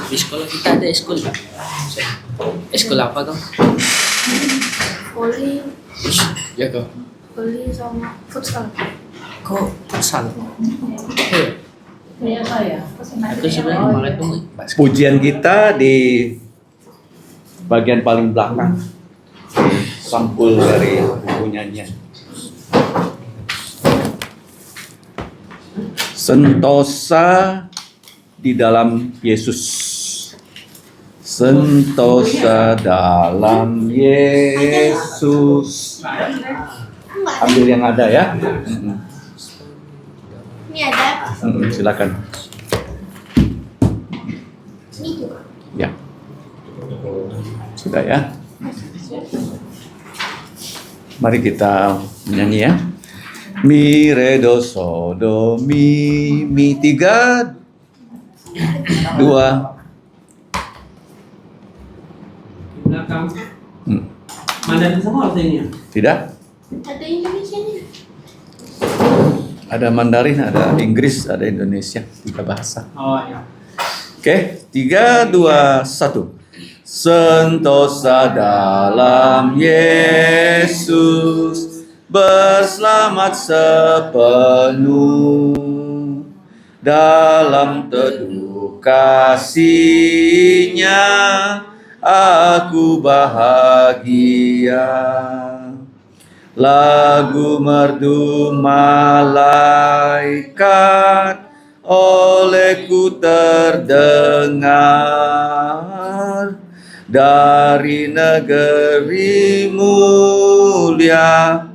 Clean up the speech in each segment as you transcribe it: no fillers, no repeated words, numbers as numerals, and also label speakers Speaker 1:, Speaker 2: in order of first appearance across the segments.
Speaker 1: Di sekolah kita ada eskul nggak? Eskul apa kau?
Speaker 2: Voli,
Speaker 1: Ya kau.
Speaker 2: voli sama futsal.
Speaker 1: Kau futsal?
Speaker 2: Kayak saya.
Speaker 1: Aku sebenarnya malah itu basket.
Speaker 3: Pujian kita di bagian paling belakang, sampul dari buku nyanyian. Sentosa di dalam Yesus. Sentosa dalam Yesus. Ambil yang ada ya.
Speaker 2: Ini ada.
Speaker 3: Silakan.
Speaker 2: Ini juga.
Speaker 3: Ya. Sudah ya. Mari kita menyanyi ya. Mi re do so do mi 3 2.
Speaker 4: Belakang. Mandarin semua artinya.
Speaker 3: Tidak?
Speaker 2: Ada Indonesia-nya.
Speaker 3: Ada Mandarin, ada Inggris, ada Indonesia, 3 bahasa.
Speaker 4: Oh ya.
Speaker 3: Oke, 3 2 1. Sentosa dalam Yesus, berselamat sepenuh dalam teduh kasih-Nya, aku bahagia. Lagu merdu malaikat olehku terdengar, dari negeri mulia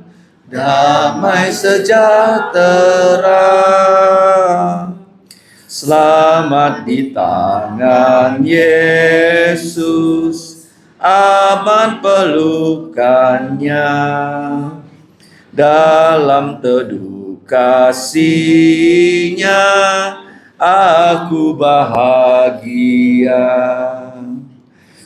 Speaker 3: damai sejahtera. Selamat di tangan Yesus, aman pelukannya, dalam teduh kasih-Nya aku bahagia.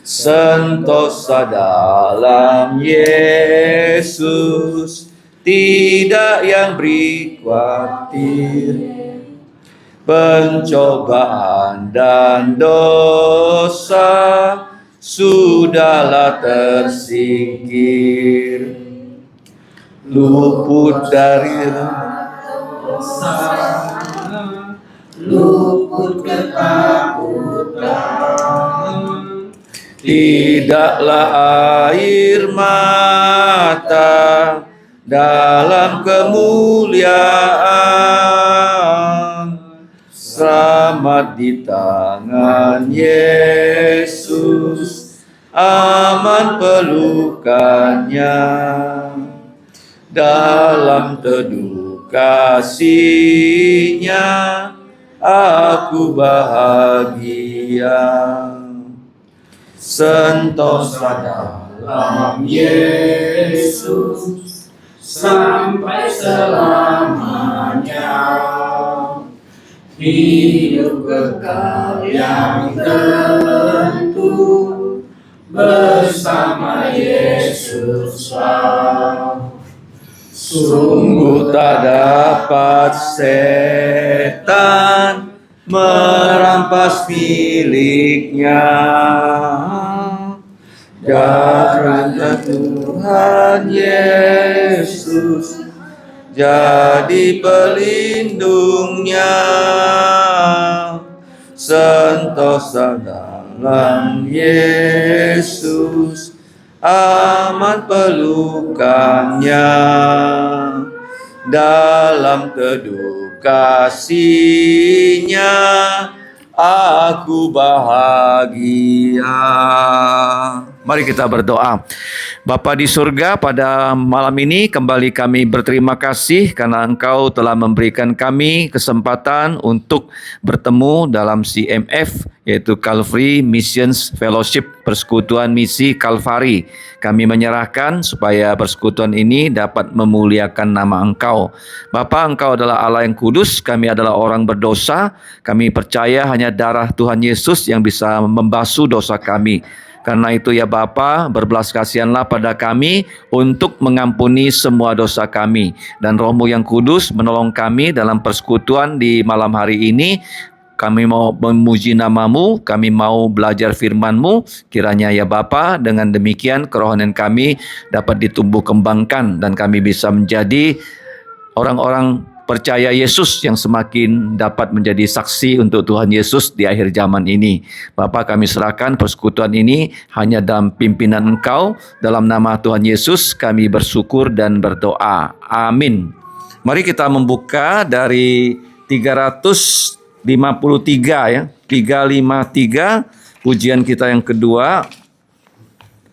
Speaker 3: Sentosa dalam Yesus, tidak yang beri khawatir, pencobaan dan dosa sudahlah tersingkir, luput dari
Speaker 4: Luput ketakutan.
Speaker 3: tidaklah air mata dalam kemuliaan. Selamat di tangan Yesus, aman pelukannya, dalam teduh kasih-Nya aku bahagia. Sentosa dalam Yesus,
Speaker 4: Sampai selamanya hidup kekal yang tentu bersama Yesus.
Speaker 3: sungguh tak dapat setan merampas miliknya. Darah Tuhan Yesus jadi pelindungnya. Sentosa dalam Yesus, aman pelukannya, dalam teduh kasih-Nya aku bahagia. Mari kita berdoa. Bapa di surga, pada malam ini kembali kami berterima kasih karena Engkau telah memberikan kami kesempatan untuk bertemu dalam CMF, yaitu Calvary Missions Fellowship, Persekutuan Misi Kalvari. Kami menyerahkan supaya persekutuan ini dapat memuliakan nama Engkau. Bapa, Engkau adalah Allah yang kudus, kami adalah orang berdosa. Kami percaya hanya darah Tuhan Yesus yang bisa membasuh dosa kami. Karena itu ya Bapa, berbelas kasihanlah pada kami untuk mengampuni semua dosa kami. Dan Roh-Mu yang kudus menolong kami dalam persekutuan di malam hari ini. kami mau memuji nama-Mu, kami mau belajar firman-Mu. Kiranya ya Bapa, dengan demikian kerohanian kami dapat ditumbuh kembangkan dan kami bisa menjadi orang-orang percaya Yesus yang semakin dapat menjadi saksi untuk Tuhan Yesus di akhir zaman ini. Bapa, kami serahkan persekutuan ini hanya dalam pimpinan Engkau. Dalam nama Tuhan Yesus kami bersyukur dan berdoa. Amin. Mari kita membuka dari 353 ya. 353 pujian kita yang kedua.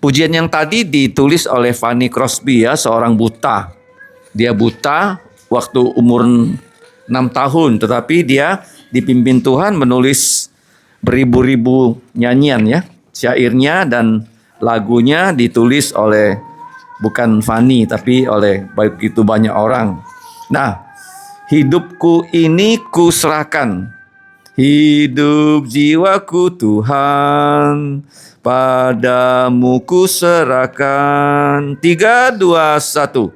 Speaker 3: Pujian yang tadi ditulis oleh Fanny Crosby ya, seorang buta. Dia buta waktu umur 6 tahun, tetapi dia dipimpin Tuhan menulis beribu-ribu nyanyian ya. Syairnya dan lagunya ditulis oleh bukan Fanny tapi oleh begitu banyak orang. Nah, hidupku ini kuserahkan, hidup jiwaku Tuhan, padamu kuserahkan. 3, 2, 1.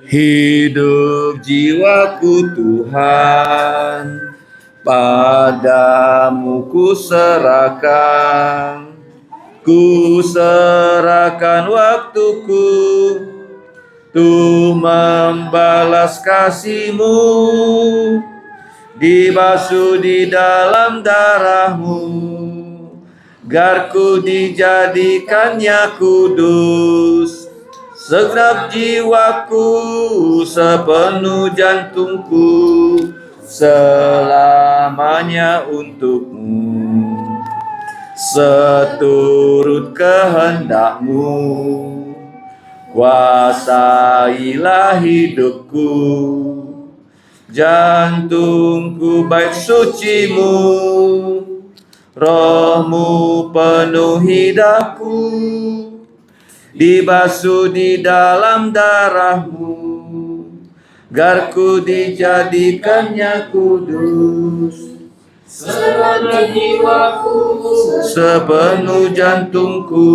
Speaker 3: Hidup jiwaku Tuhan, padamu kuserahkan. Kuserahkan waktuku untuk membalas kasih-Mu, dibasuh di dalam darah-Mu, agar ku dijadikannya kudus. Segenap jiwaku, sepenuh jantungku, selamanya untuk-Mu. Seturut kehendak-Mu, kuasailah hidupku. Jantungku bait suci-Mu, Roh-Mu penuhi daku, dibasuh di dalam darah-Mu, agar ku dijadikannya kudus.
Speaker 4: Segenap jiwaku,
Speaker 3: Sepenuh jantungku,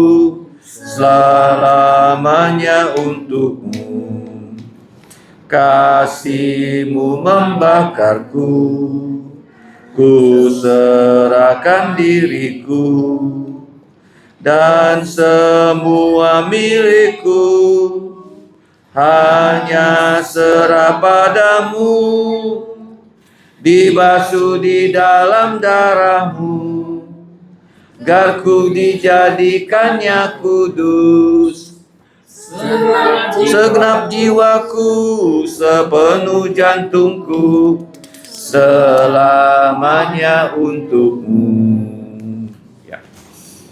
Speaker 3: selamanya untuk-Mu. Kasih-Mu membakarku, ku serahkan diriku, dan semua milikku hanya serah padamu, dibasuh di dalam darah-Mu, agar ku dijadikannya kudus. Segenap jiwaku, sepenuh jantungku, selamanya untuk-Mu.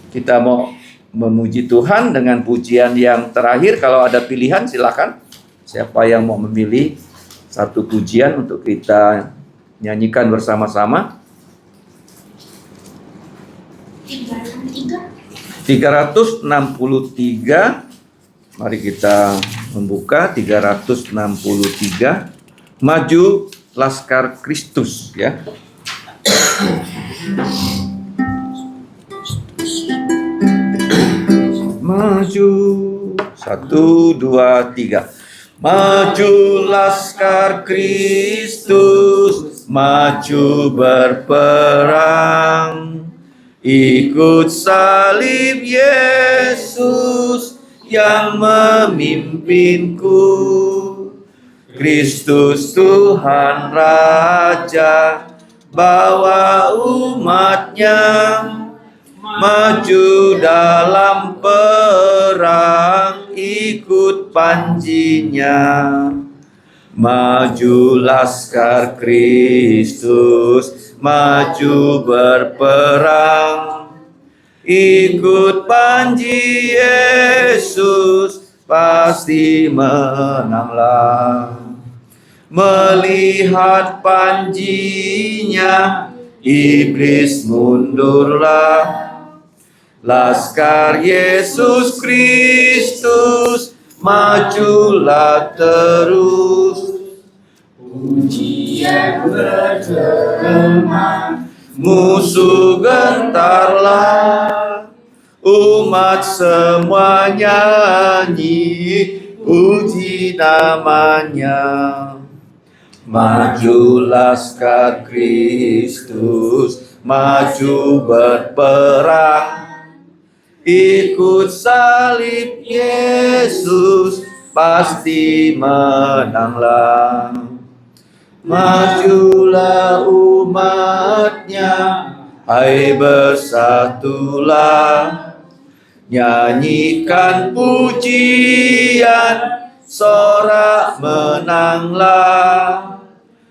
Speaker 3: Kita mau memuji Tuhan dengan pujian yang terakhir. Kalau ada pilihan silakan. Siapa yang mau memilih satu pujian untuk kita nyanyikan bersama-sama? 363. Mari kita membuka 363. Maju Laskar Kristus ya. Maju, 1, 2, 3. Maju Laskar Kristus, maju berperang, ikut salib Yesus yang memimpinku. Kristus Tuhan Raja, bawa umatnya maju dalam perang, ikut panjinya. Maju Laskar Kristus, maju berperang, ikut panji Yesus, pasti menanglah. Melihat panjinya, iblis mundurlah. Laskar Yesus Kristus, majulah terus.
Speaker 4: pujian bergema,
Speaker 3: Musuh gentarlah, umat semua nyanyi, puji namanya. Majulah laskar Kristus, maju berperang. Ikut salib Yesus, pasti menanglah. Majulah umatnya, hai bersatulah. Nyanyikan pujian, sorak menanglah.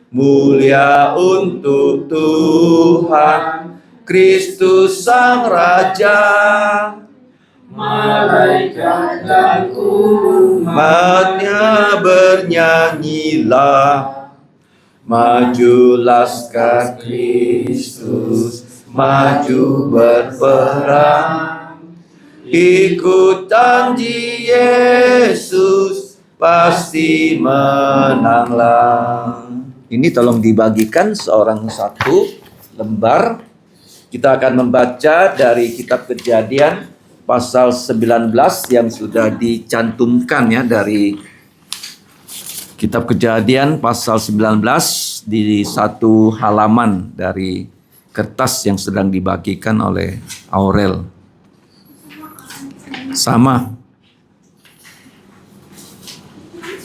Speaker 3: Mulia untuk Tuhan, Kristus Sang Raja.
Speaker 4: Malaikat dan
Speaker 3: Umatnya bernyanyilah. Maju laskar Kristus, maju berperang. Ikut janji Yesus, pasti menanglah. Ini tolong dibagikan seorang satu lembar. Kita akan membaca dari kitab Kejadian pasal 19 yang sudah dicantumkan ya, dari kitab Kejadian pasal 19 di satu halaman dari kertas yang sedang dibagikan oleh Aurel. Sama.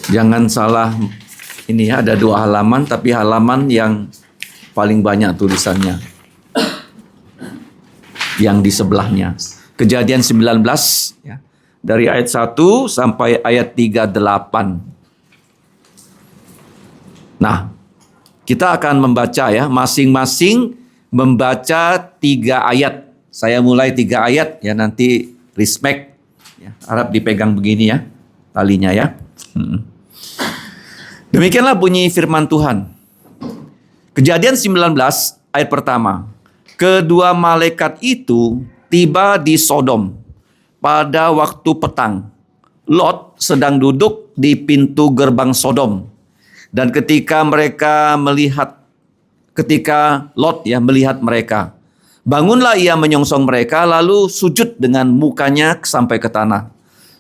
Speaker 3: Jangan salah, ini ya, ada 2 halaman, tapi halaman yang paling banyak tulisannya yang di sebelahnya. Kejadian 19 ya, dari ayat 1 sampai ayat 38. Nah, kita akan membaca ya, masing-masing membaca 3 ayat. Saya mulai 3 ayat ya, nanti respect ya, harap dipegang begini ya talinya ya. Demikianlah bunyi firman Tuhan. Kejadian 19 ayat pertama. Kedua malaikat itu tiba di Sodom pada waktu petang. Lot sedang duduk di pintu gerbang Sodom. Dan ketika Lot ya melihat mereka, bangunlah ia menyongsong mereka, lalu sujud dengan mukanya sampai ke tanah.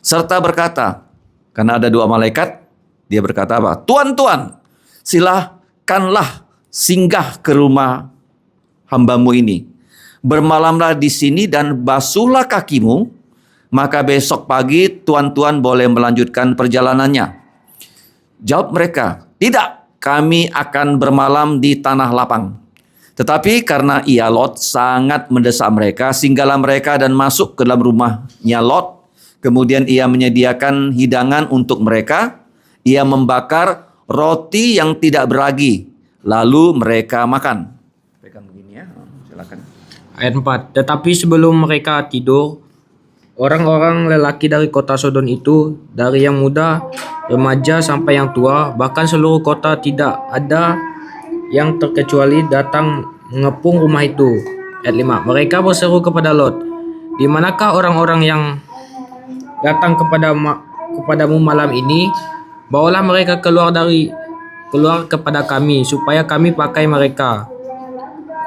Speaker 3: Serta berkata, karena ada 2 malaikat, dia berkata apa? Tuan, silakanlah singgah ke rumah hambamu ini. Bermalamlah di sini dan basuhlah kakimu, maka besok pagi tuan-tuan boleh melanjutkan perjalanannya. Jawab mereka, tidak, kami akan bermalam di tanah lapang. Tetapi karena ia Lot sangat mendesak mereka, singgahlah mereka dan masuk ke dalam rumahnya Lot. Kemudian ia menyediakan hidangan untuk mereka. Ia membakar roti yang tidak beragi, lalu mereka makan. Pegang begini ya, silakan.
Speaker 5: Ayat 4. Tetapi sebelum mereka tidur, orang-orang lelaki dari kota Sodom itu, dari yang muda, remaja sampai yang tua, bahkan seluruh kota tidak ada yang terkecuali datang mengepung rumah itu. Ayat 5. Mereka berseru kepada Lot, di manakah orang-orang yang datang kepadamu malam ini? Bawalah mereka keluar kepada kami, supaya kami pakai mereka.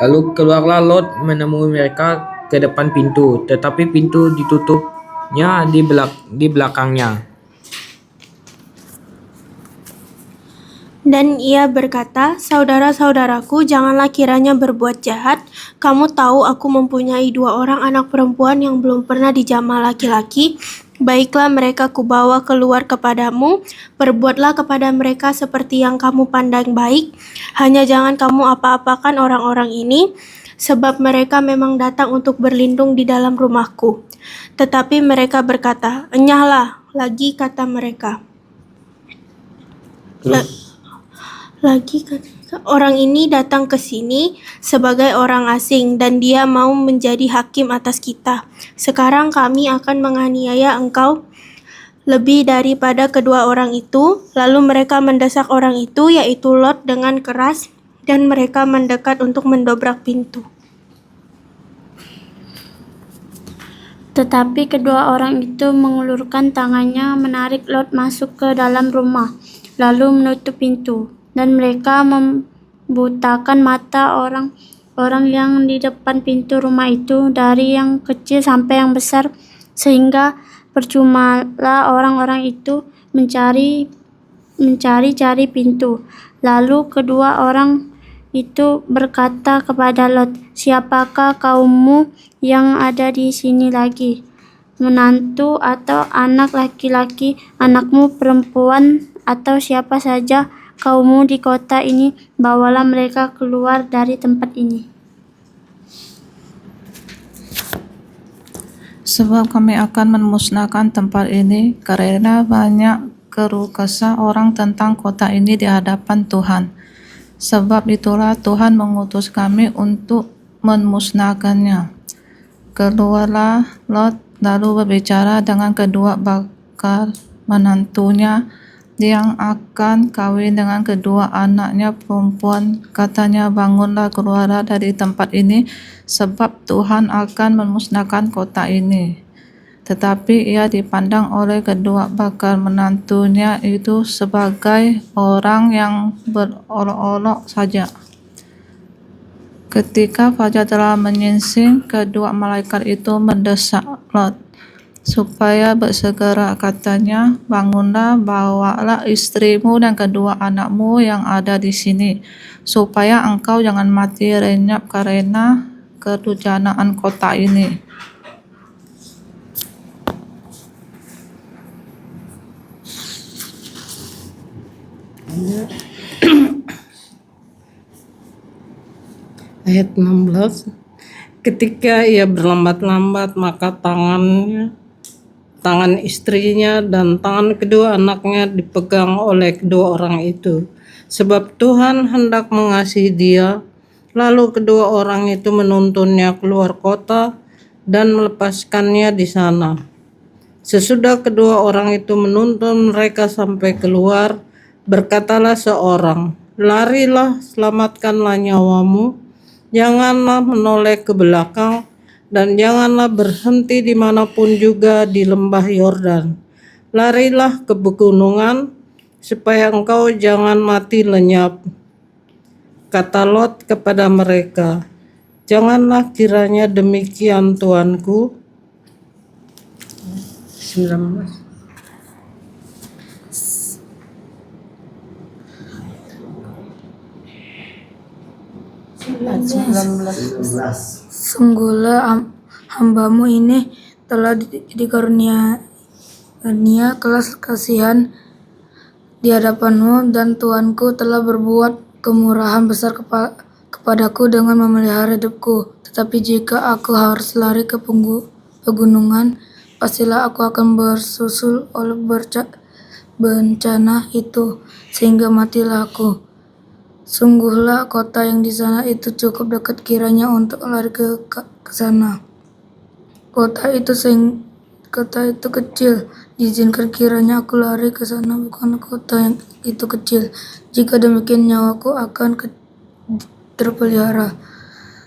Speaker 5: Lalu keluarlah Lot menemui mereka ke depan pintu, tetapi pintu ditutupnya di belakangnya.
Speaker 2: Dan ia berkata, saudara-saudaraku, janganlah kiranya berbuat jahat. Kamu tahu aku mempunyai 2 orang anak perempuan yang belum pernah dijamah laki-laki. Baiklah, mereka kubawa keluar kepadamu. Perbuatlah kepada mereka seperti yang kamu pandang baik. Hanya jangan kamu apa-apakan orang-orang ini, sebab mereka memang datang untuk berlindung di dalam rumahku. Tetapi mereka berkata, enyahlah lagi, kata mereka. Orang ini datang ke sini sebagai orang asing dan dia mau menjadi hakim atas kita. Sekarang kami akan menganiaya engkau lebih daripada kedua orang itu. Lalu mereka mendesak orang itu, yaitu Lot, dengan keras, dan mereka mendekat untuk mendobrak pintu.
Speaker 6: Tetapi kedua orang itu mengulurkan tangannya menarik Lot masuk ke dalam rumah, lalu menutup pintu. Dan mereka membutakan mata orang-orang yang di depan pintu rumah itu, dari yang kecil sampai yang besar, sehingga percumalah orang-orang itu mencari mencari-cari pintu. Lalu kedua orang itu berkata kepada Lot, "Siapakah kaummu yang ada di sini lagi? Menantu atau anak laki-laki, anakmu perempuan, atau siapa saja kaummu di kota ini, bawalah mereka keluar dari tempat ini."
Speaker 4: Sebab kami akan memusnahkan tempat ini karena banyak keluh kesah orang tentang kota ini di hadapan Tuhan. Sebab itulah Tuhan mengutus kami untuk memusnahkannya. Keluarlah Lot lalu berbicara dengan kedua bakal menantunya yang akan kawin dengan kedua anaknya perempuan. Katanya, "Bangunlah, keluarlah dari tempat ini, sebab Tuhan akan memusnahkan kota ini." Tetapi ia dipandang oleh kedua bakal menantunya itu sebagai orang yang berolok-olok saja. Ketika fajar telah menyingsing, kedua malaikat itu mendesak Lot supaya bersegera. Katanya, "Bangunlah, bawalah istrimu dan kedua anakmu yang ada di sini, supaya engkau jangan mati lenyap karena kedurjanaan kota ini."
Speaker 7: Ayat 16. Ketika ia berlambat-lambat, maka tangan istrinya dan tangan kedua anaknya dipegang oleh kedua orang itu, sebab Tuhan hendak mengasihi dia. Lalu kedua orang itu menuntunnya keluar kota dan melepaskannya di sana. Sesudah kedua orang itu menuntun mereka sampai keluar, berkatalah seorang, "Larilah, selamatkanlah nyawamu, janganlah menoleh ke belakang, dan janganlah berhenti dimanapun juga di lembah Yordan. Larilah ke pegunungan, supaya engkau jangan mati lenyap." Kata Lot kepada mereka, "Janganlah kiranya demikian, tuanku." 19.
Speaker 8: Sungguhlah hambamu ini telah dikaruniai kelas kasihan di hadapanmu, dan Tuanku telah berbuat kemurahan besar kepadaku dengan memelihara hidupku. Tetapi jika aku harus lari ke pegunungan, pastilah aku akan bersusul oleh bencana itu, sehingga matilah aku. Sungguhlah kota yang di sana itu cukup dekat kiranya untuk lari ke sana. Kota itu kecil, diizinkan kiranya aku lari ke sana, bukan kota yang itu kecil. Jika demikian nyawaku akan terpelihara.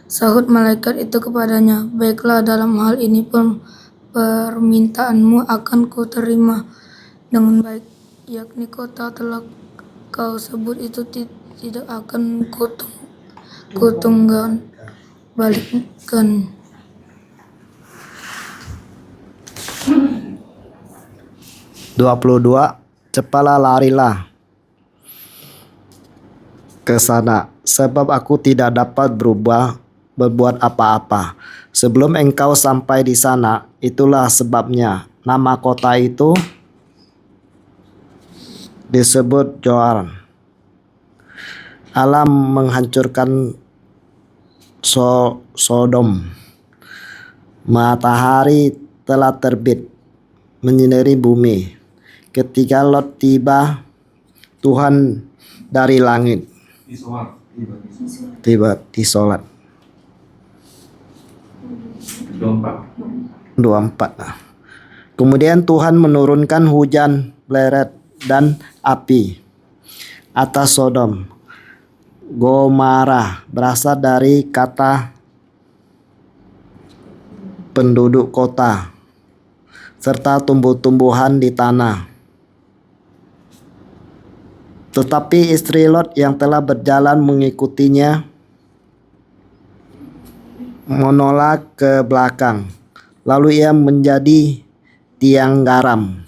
Speaker 8: Sahut malaikat itu kepadanya, "Baiklah, dalam hal ini pun permintaanmu akan kuterima dengan baik, yakni kota telah kau sebut itu tidak akan kutunggang balikkan."
Speaker 9: Cepatlah, larilah ke sana, sebab aku tidak dapat berbuat apa-apa sebelum engkau sampai di sana. Itulah sebabnya nama kota itu disebut Zoar. Allah menghancurkan Sodom. Matahari telah terbit menyinari bumi. Ketika Lot tiba, Tuhan dari langit tiba di solat 24. Kemudian Tuhan menurunkan hujan pleret dan api atas Sodom. Gomara berasal dari kata penduduk kota serta tumbuh-tumbuhan di tanah. Tetapi istri Lot yang telah berjalan mengikutinya menolak ke belakang, lalu ia menjadi tiang garam.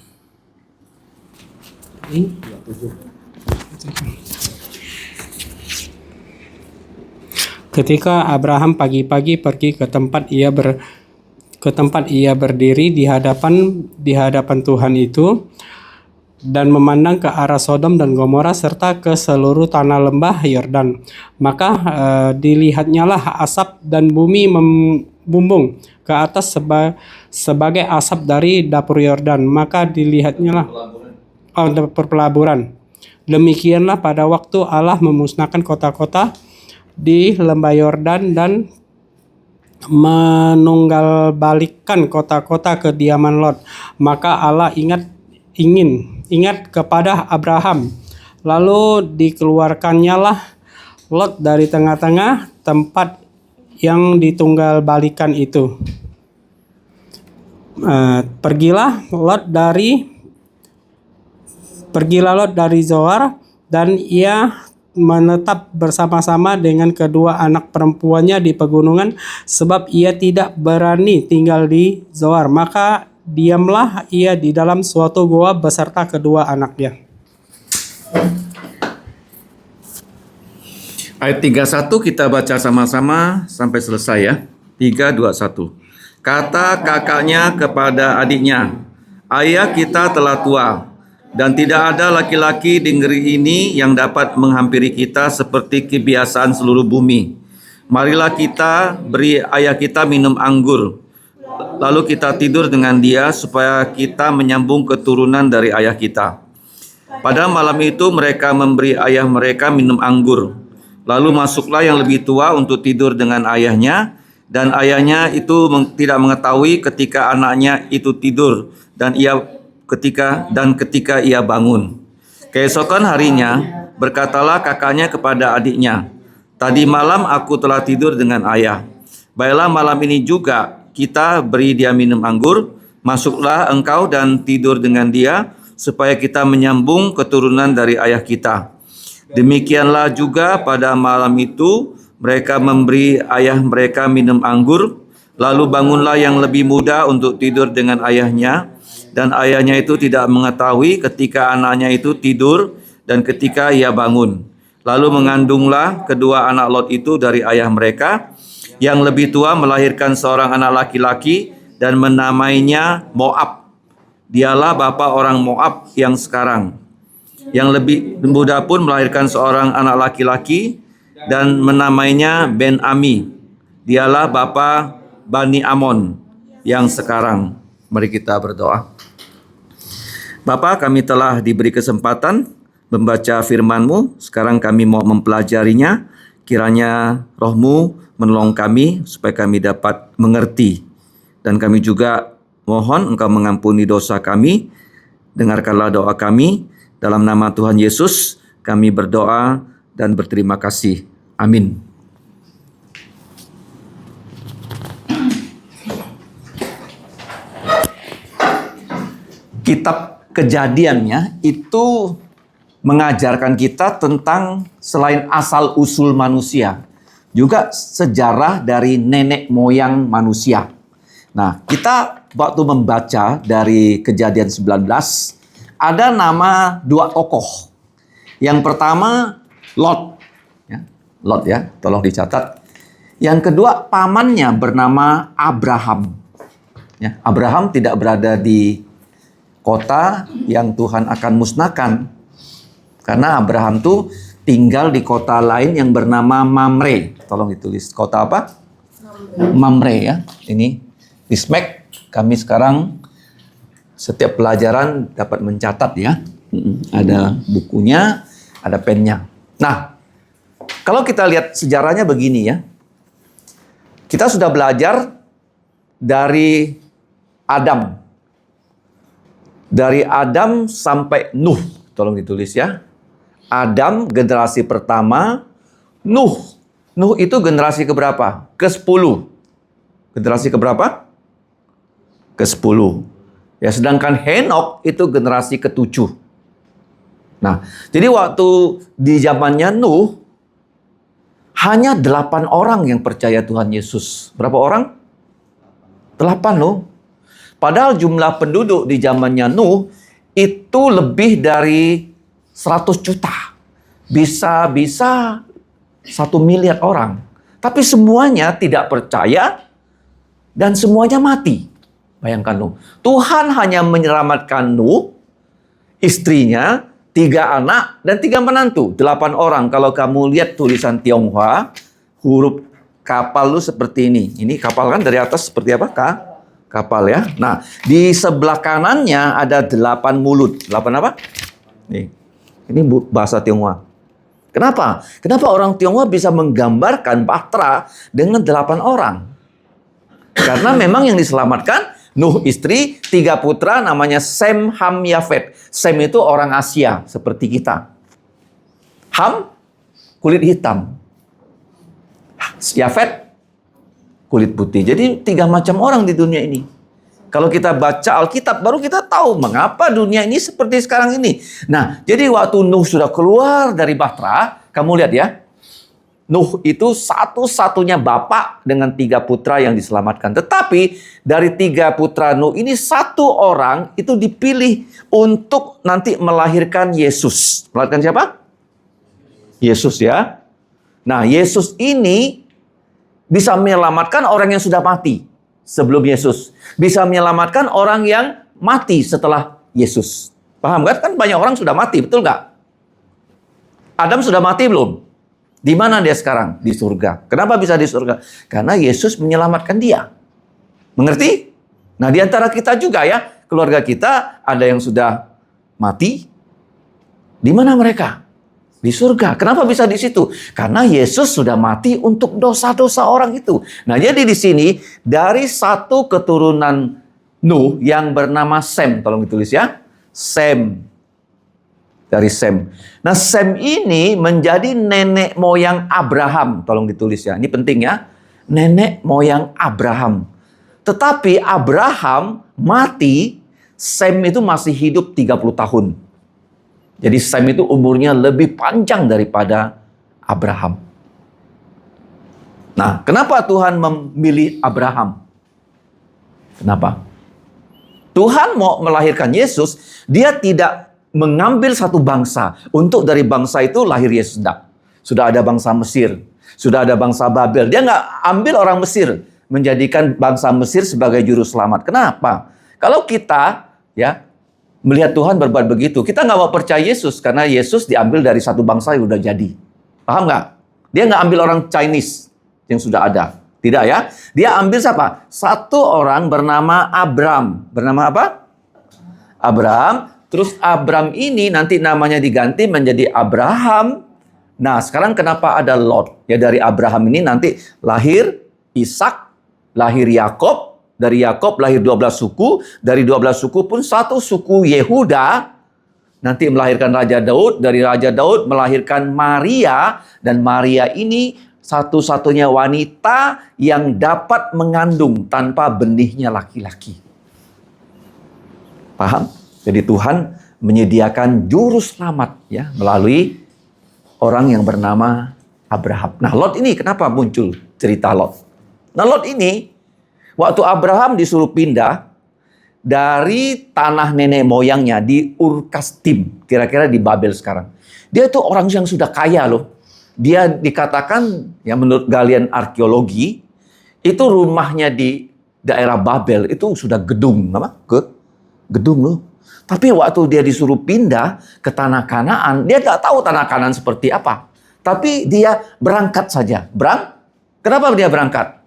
Speaker 10: Ketika Abraham pagi-pagi pergi ke tempat ia berdiri di hadapan Tuhan itu, dan memandang ke arah Sodom dan Gomora serta ke seluruh tanah lembah Yordan, maka dilihatnyalah asap dan bumi membumbung ke atas sebagai asap dari dapur Yordan, maka dilihatnyalah perpelaburan. Demikianlah pada waktu Allah memusnahkan kota-kota di lembah Yordan dan menunggalbalikan kota-kota kediaman Lot. Maka Allah ingat kepada Abraham. Lalu dikeluarkannyalah Lot dari tengah-tengah tempat yang ditunggalbalikan itu. Pergilah Lot dari Zoar, dan ia menetap bersama-sama dengan kedua anak perempuannya di pegunungan, sebab ia tidak berani tinggal di Zoar. Maka diamlah ia di dalam suatu goa beserta kedua anaknya.
Speaker 3: Ayat 31 kita baca sama-sama sampai selesai ya. 3, 2, 1. Kata kakaknya kepada adiknya, "Ayah kita telah tua, dan tidak ada laki-laki di negeri ini yang dapat menghampiri kita seperti kebiasaan seluruh bumi. Marilah kita beri ayah kita minum anggur, lalu kita tidur dengan dia supaya kita menyambung keturunan dari ayah kita." Pada malam itu mereka memberi ayah mereka minum anggur. Lalu masuklah yang lebih tua untuk tidur dengan ayahnya, dan ayahnya itu tidak mengetahui ketika anaknya itu tidur, dan ketika ia bangun. Keesokan harinya, berkatalah kakaknya kepada adiknya, "Tadi malam aku telah tidur dengan ayah. Baiklah malam ini juga kita beri dia minum anggur. Masuklah engkau dan tidur dengan dia, supaya kita menyambung keturunan dari ayah kita." Demikianlah juga pada malam itu, mereka memberi ayah mereka minum anggur. Lalu bangunlah yang lebih muda untuk tidur dengan ayahnya, dan ayahnya itu tidak mengetahui ketika anaknya itu tidur dan ketika ia bangun. Lalu mengandunglah kedua anak Lot itu dari ayah mereka. Yang lebih tua melahirkan seorang anak laki-laki dan menamainya Moab. Dialah bapa orang Moab yang sekarang. Yang lebih muda pun melahirkan seorang anak laki-laki dan menamainya Ben-Ami. Dialah bapa Bani Amon yang sekarang. Mari kita berdoa. Bapa, kami telah diberi kesempatan membaca firman-Mu. Sekarang kami mau mempelajarinya. Kiranya Roh-Mu menolong kami supaya kami dapat mengerti. Dan kami juga mohon Engkau mengampuni dosa kami. Dengarkanlah doa kami. Dalam nama Tuhan Yesus kami berdoa dan berterima kasih. Amin. Kitab Kejadiannya itu mengajarkan kita tentang selain asal-usul manusia, juga sejarah dari nenek moyang manusia. Nah, kita waktu membaca dari Kejadian 19, ada nama dua tokoh. Yang pertama, Lot. Lot ya, tolong dicatat. Yang kedua, pamannya bernama Abraham. Ya, Abraham tidak berada di kota yang Tuhan akan musnahkan. Karena Abraham tuh tinggal di kota lain yang bernama Mamre. Tolong ditulis, kota apa? Mamre ya. Ini di SMAC kami sekarang setiap pelajaran dapat mencatat ya. Ada bukunya, ada pennya. Nah, kalau kita lihat sejarahnya begini ya. Kita sudah belajar dari Adam. Dari Adam sampai Nuh. Tolong ditulis ya. Adam generasi pertama, Nuh. Nuh itu generasi keberapa? Ke-10. Generasi keberapa? Ke-10. Ya, sedangkan Henok itu generasi ke-7. Nah, jadi waktu di zamannya Nuh, hanya 8 orang yang percaya Tuhan Yesus. Berapa orang? 8 loh. Padahal jumlah penduduk di zamannya Nuh itu lebih dari 100 juta. Bisa-bisa 1 miliar orang. Tapi semuanya tidak percaya dan semuanya mati. Bayangkan Nuh. Tuhan hanya menyelamatkan Nuh, istrinya, 3 anak, dan 3 menantu. 8 orang. Kalau kamu lihat tulisan Tionghoa, huruf kapal lu seperti ini. Ini kapal kan dari atas seperti apa? Kapal ya. Nah, di sebelah kanannya ada 8 mulut. 8 apa? Nih. Ini bahasa Tionghoa. Kenapa? Kenapa orang Tionghoa bisa menggambarkan Bahtera dengan 8 orang? Karena memang yang diselamatkan Nuh istri, 3 putra namanya Sem, Ham, Yafet. Sem itu orang Asia seperti kita. Ham kulit hitam. Yafet kulit putih. Jadi 3 macam orang di dunia ini. Kalau kita baca Alkitab baru kita tahu mengapa dunia ini seperti sekarang ini. Nah, jadi waktu Nuh sudah keluar dari Bahtera, kamu lihat ya. Nuh itu satu-satunya bapak dengan 3 putra yang diselamatkan. Tetapi dari 3 putra Nuh ini 1 orang itu dipilih untuk nanti melahirkan Yesus. Melahirkan siapa? Yesus ya. Nah, Yesus ini bisa menyelamatkan orang yang sudah mati sebelum Yesus. Bisa menyelamatkan orang yang mati setelah Yesus. Paham kan? Kan banyak orang sudah mati, betul nggak? Adam sudah mati belum? Di mana dia sekarang? Di surga. Kenapa bisa di surga? Karena Yesus menyelamatkan dia. Mengerti? Nah, di antara kita juga ya, keluarga kita ada yang sudah mati. Di mana mereka? Di surga. Kenapa bisa di situ? Karena Yesus sudah mati untuk dosa-dosa orang itu. Nah, jadi di sini dari 1 keturunan Nuh yang bernama Sem, tolong ditulis ya. Sem. Dari Sem. Nah, Sem ini menjadi nenek moyang Abraham. Tolong ditulis ya. Ini penting ya. Nenek moyang Abraham. Tetapi Abraham mati, Sem itu masih hidup 30 tahun. Jadi Sem itu umurnya lebih panjang daripada Abraham. Nah, kenapa Tuhan memilih Abraham? Kenapa? Tuhan mau melahirkan Yesus, dia tidak mengambil satu bangsa. Untuk dari bangsa itu lahir Yesus. Tidak. Sudah ada bangsa Mesir. Sudah ada bangsa Babel. Dia nggak ambil orang Mesir. Menjadikan bangsa Mesir sebagai juru selamat. Kenapa? Kalau kita ya melihat Tuhan berbuat begitu, kita nggak mau percaya Yesus. Karena Yesus diambil dari satu bangsa yang udah jadi. Paham nggak? Dia nggak ambil orang Chinese yang sudah ada. Tidak ya. Dia ambil siapa? Satu orang bernama Abram. Bernama apa? Abram. Terus Abram ini nanti namanya diganti menjadi Abraham. Nah, sekarang kenapa ada Lot? Ya dari Abraham ini nanti lahir Ishak, lahir Yakob. Dari Yakob lahir 12 suku. Dari 12 suku pun satu suku Yehuda. Nanti melahirkan Raja Daud. Dari Raja Daud melahirkan Maria. Dan Maria ini satu-satunya wanita yang dapat mengandung tanpa benihnya laki-laki. Paham? Jadi Tuhan menyediakan juru selamat ya melalui orang yang bernama Abraham. Nah, Lot ini kenapa muncul cerita Lot? Nah, Lot ini waktu Abraham disuruh pindah dari tanah nenek moyangnya di Ur-Kasdim, kira-kira di Babel sekarang. Dia itu orang yang sudah kaya loh. Dia dikatakan ya menurut galian arkeologi itu rumahnya di daerah Babel itu sudah gedung, apa? Gedung loh. Tapi waktu dia disuruh pindah ke tanah Kanaan, dia nggak tahu tanah Kanaan seperti apa. Tapi dia berangkat saja. Kenapa dia berangkat?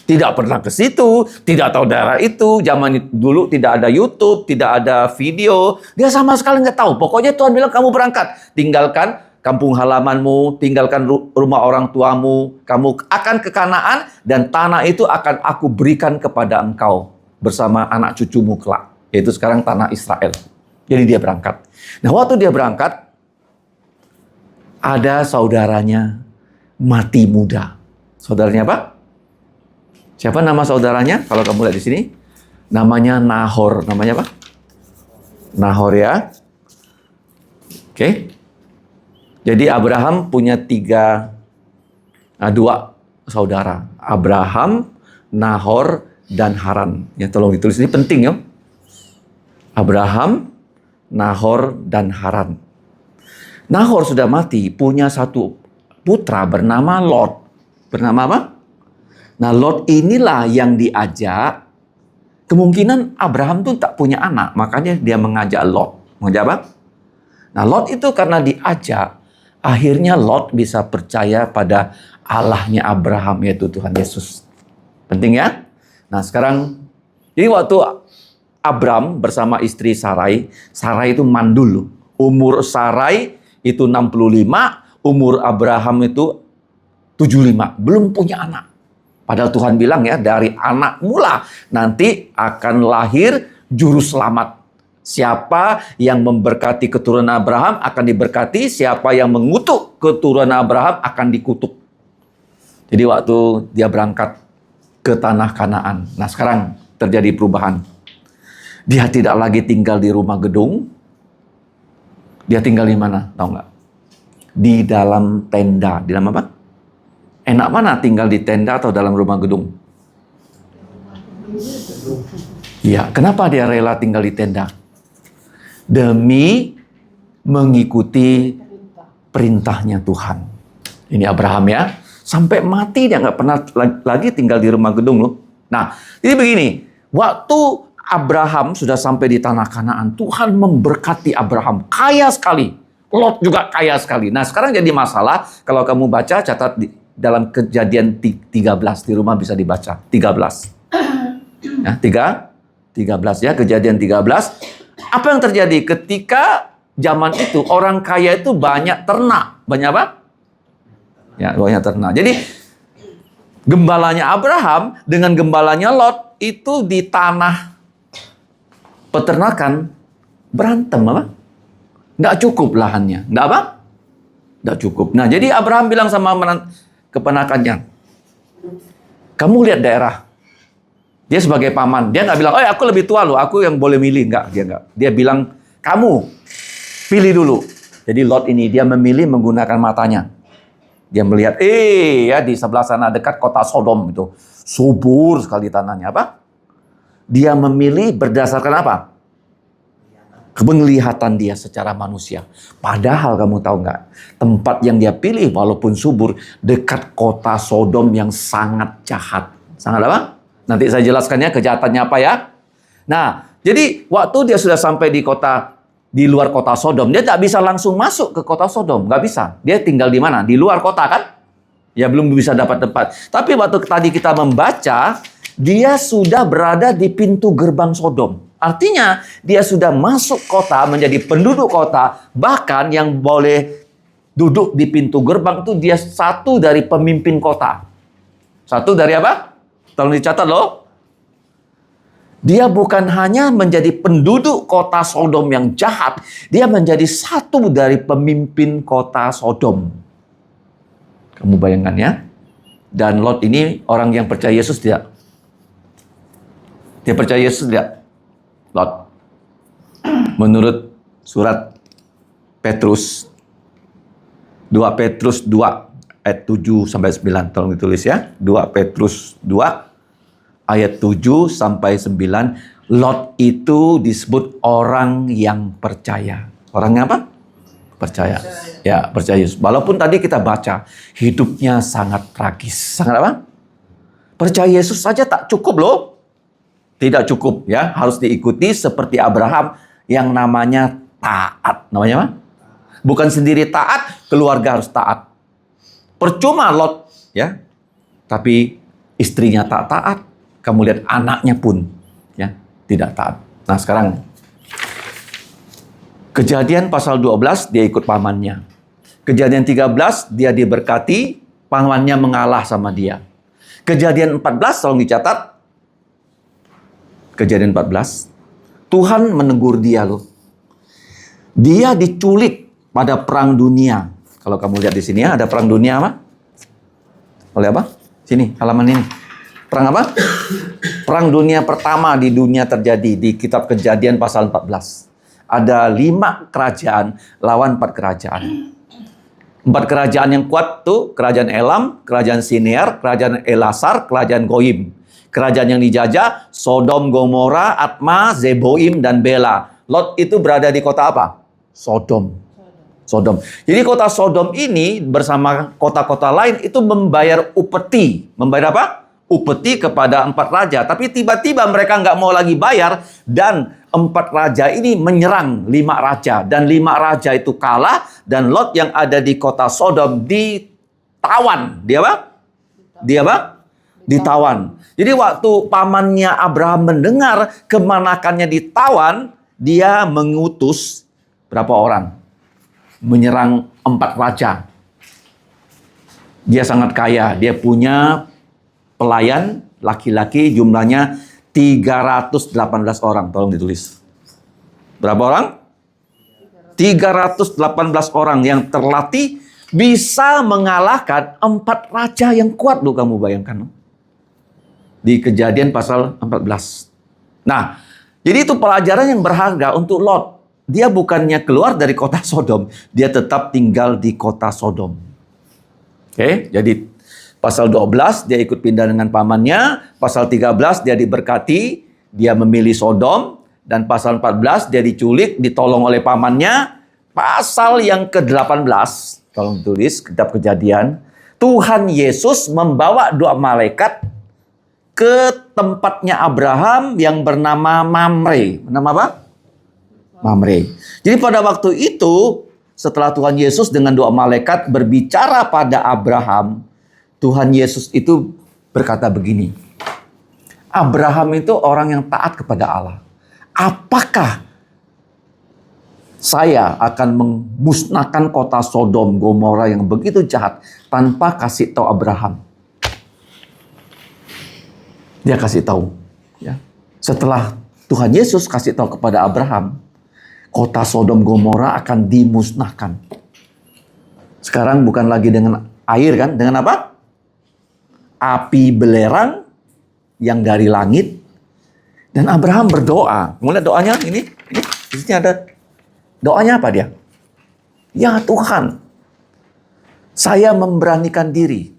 Speaker 3: Tidak pernah ke situ, tidak tahu daerah itu. Zaman dulu tidak ada YouTube, tidak ada video. Dia sama sekali nggak tahu. Pokoknya Tuhan bilang kamu berangkat. Tinggalkan kampung halamanmu, tinggalkan rumah orang tuamu. Kamu akan ke Kanaan dan tanah itu akan aku berikan kepada engkau bersama anak cucumu kelak. Yaitu sekarang tanah Israel. Jadi dia berangkat. Nah, waktu dia berangkat, ada saudaranya mati muda. Saudaranya apa? Siapa nama saudaranya? Kalau kamu lihat di sini, namanya Nahor. Namanya apa? Nahor ya. Oke. Jadi Abraham punya dua saudara. Abraham, Nahor, dan Haran. Ya, tolong ditulis ini penting ya. Abraham, Nahor, dan Haran. Nahor sudah mati, punya satu putra bernama Lot. Bernama apa? Nah, Lot inilah yang diajak. Kemungkinan Abraham tuh tak punya anak, makanya dia mengajak Lot. Mengajak apa? Nah, Lot itu karena diajak, akhirnya Lot bisa percaya pada Allahnya Abraham, yaitu Tuhan Yesus. Penting ya? Nah, sekarang, jadi waktu Abram bersama istri Sarai, Sarai itu mandul. Umur Sarai itu 65, umur Abraham itu 75. Belum punya anak. Padahal Tuhan bilang ya, dari anak mula nanti akan lahir juru selamat. Siapa yang memberkati keturunan Abraham akan diberkati, siapa yang mengutuk keturunan Abraham akan dikutuk. Jadi waktu dia berangkat ke tanah Kanaan. Nah, sekarang terjadi perubahan. Dia tidak lagi tinggal di rumah gedung. Dia tinggal di mana? Tahu nggak? Di dalam tenda. Di dalam apa? Enak mana tinggal di tenda atau dalam rumah gedung? Iya, kenapa dia rela tinggal di tenda? Demi mengikuti perintahnya Tuhan. Ini Abraham ya. Sampai mati dia nggak pernah lagi tinggal di rumah gedung loh. Nah, jadi begini. Waktu Abraham sudah sampai di tanah Kanaan, Tuhan memberkati Abraham. Kaya sekali. Lot juga kaya sekali. Nah, sekarang jadi masalah. Kalau kamu baca, catat dalam Kejadian 13. Di rumah bisa dibaca. 13. Ya, 13 ya, Kejadian 13. Apa yang terjadi ketika zaman itu orang kaya itu banyak ternak. Banyak apa? Ya, banyak ternak. Jadi gembalanya Abraham dengan gembalanya Lot itu di tanah peternakan berantem apa? Nggak cukup lahannya. Nggak apa? Nggak cukup. Nah, jadi Abraham bilang sama keponakannya, kamu lihat daerah. Dia sebagai paman. Dia nggak bilang, oh aku lebih tua loh, aku yang boleh milih. Nggak, dia nggak. Dia bilang, kamu pilih dulu. Jadi Lot ini dia memilih menggunakan matanya. Dia melihat, ya di sebelah sana dekat kota Sodom itu. Subur sekali tanahnya. Apa? Dia memilih berdasarkan apa? Penglihatan dia secara manusia. Padahal kamu tahu nggak? Tempat yang dia pilih walaupun subur, dekat kota Sodom yang sangat jahat. Sangat apa? Nanti saya jelaskannya kejahatannya apa ya. Nah, jadi waktu dia sudah sampai di luar kota Sodom, dia tak bisa langsung masuk ke kota Sodom. Nggak bisa. Dia tinggal di mana? Di luar kota kan? Ya belum bisa dapat tempat. Tapi waktu tadi kita membaca, dia sudah berada di pintu gerbang Sodom. Artinya dia sudah masuk kota, menjadi penduduk kota. Bahkan yang boleh duduk di pintu gerbang itu dia satu dari pemimpin kota. Satu dari apa? Tolong dicatat loh. Dia bukan hanya menjadi penduduk kota Sodom yang jahat. Dia menjadi satu dari pemimpin kota Sodom. Kamu bayangkan ya. Dan Lot ini orang yang percaya Yesus tidak? Dia percaya Yesus tidak? Lot. Menurut surat Petrus 2 Petrus 2 ayat 7 sampai 9, tolong ditulis ya. 2 Petrus 2 ayat 7 sampai 9, Lot itu disebut orang yang percaya. Orangnya apa? Percaya. Ya, percaya Yesus. Walaupun tadi kita baca hidupnya sangat tragis. Sangat apa? Percaya Yesus saja tak cukup loh. Tidak cukup ya, harus diikuti seperti Abraham yang namanya taat. Namanya apa? Bukan sendiri taat, keluarga harus taat. Percuma Lot ya. Tapi istrinya tak taat. Kamu lihat anaknya pun ya tidak taat. Nah, sekarang Kejadian pasal 12 dia ikut pamannya. Kejadian 13 dia diberkati, pamannya mengalah sama dia. Kejadian 14 tolong dicatat. Kejadian 14. Tuhan menegur dia loh. Dia diculik pada perang dunia. Kalau kamu lihat di sini ya, ada perang dunia apa? Oleh apa? Sini, halaman ini. Perang apa? Perang dunia pertama di dunia terjadi di kitab Kejadian pasal 14. Ada 5 kerajaan lawan 4 kerajaan. 4 kerajaan yang kuat tuh, kerajaan Elam, kerajaan Sinear, kerajaan Elasar, kerajaan Goim. Kerajaan yang dijajah, Sodom, Gomora, Atma, Zeboim, dan Bela. Lot itu berada di kota apa? Sodom. Sodom. Jadi kota Sodom ini bersama kota-kota lain itu membayar upeti. Membayar apa? Upeti kepada 4 raja. Tapi tiba-tiba mereka nggak mau lagi bayar dan 4 raja ini menyerang 5 raja. Dan 5 raja itu kalah dan Lot yang ada di kota Sodom ditawan. Dia apa? Dia apa? Ditawan. Jadi waktu pamannya Abraham mendengar kemanakannya ditawan, dia mengutus berapa orang? Menyerang 4 raja. Dia sangat kaya. Dia punya pelayan laki-laki jumlahnya 318 orang. Tolong ditulis. Berapa orang? 318 orang yang terlatih bisa mengalahkan 4 raja yang kuat loh, kamu bayangkan. Di Kejadian pasal 14. Nah, jadi itu pelajaran yang berharga untuk Lot. Dia bukannya keluar dari kota Sodom, dia tetap tinggal di kota Sodom. Oke, jadi pasal 12 dia ikut pindah dengan pamannya, pasal 13 dia diberkati, dia memilih Sodom, dan pasal 14 dia diculik, ditolong oleh pamannya. Pasal yang ke-18, tolong tulis kitab Kejadian, Tuhan Yesus membawa 2 malaikat ke tempatnya Abraham yang bernama Mamre. Nama apa? Mamre. Jadi pada waktu itu, setelah Tuhan Yesus dengan 2 malaikat berbicara pada Abraham, Tuhan Yesus itu berkata begini, Abraham itu orang yang taat kepada Allah. Apakah saya akan memusnahkan kota Sodom Gomora yang begitu jahat tanpa kasih tahu Abraham? Dia kasih tahu. Ya. Setelah Tuhan Yesus kasih tahu kepada Abraham, kota Sodom Gomora akan dimusnahkan. Sekarang bukan lagi dengan air kan? Dengan apa? Api belerang yang dari langit. Dan Abraham berdoa. Mulai doanya ini. Di sini ada doanya apa dia? Ya Tuhan, saya memberanikan diri.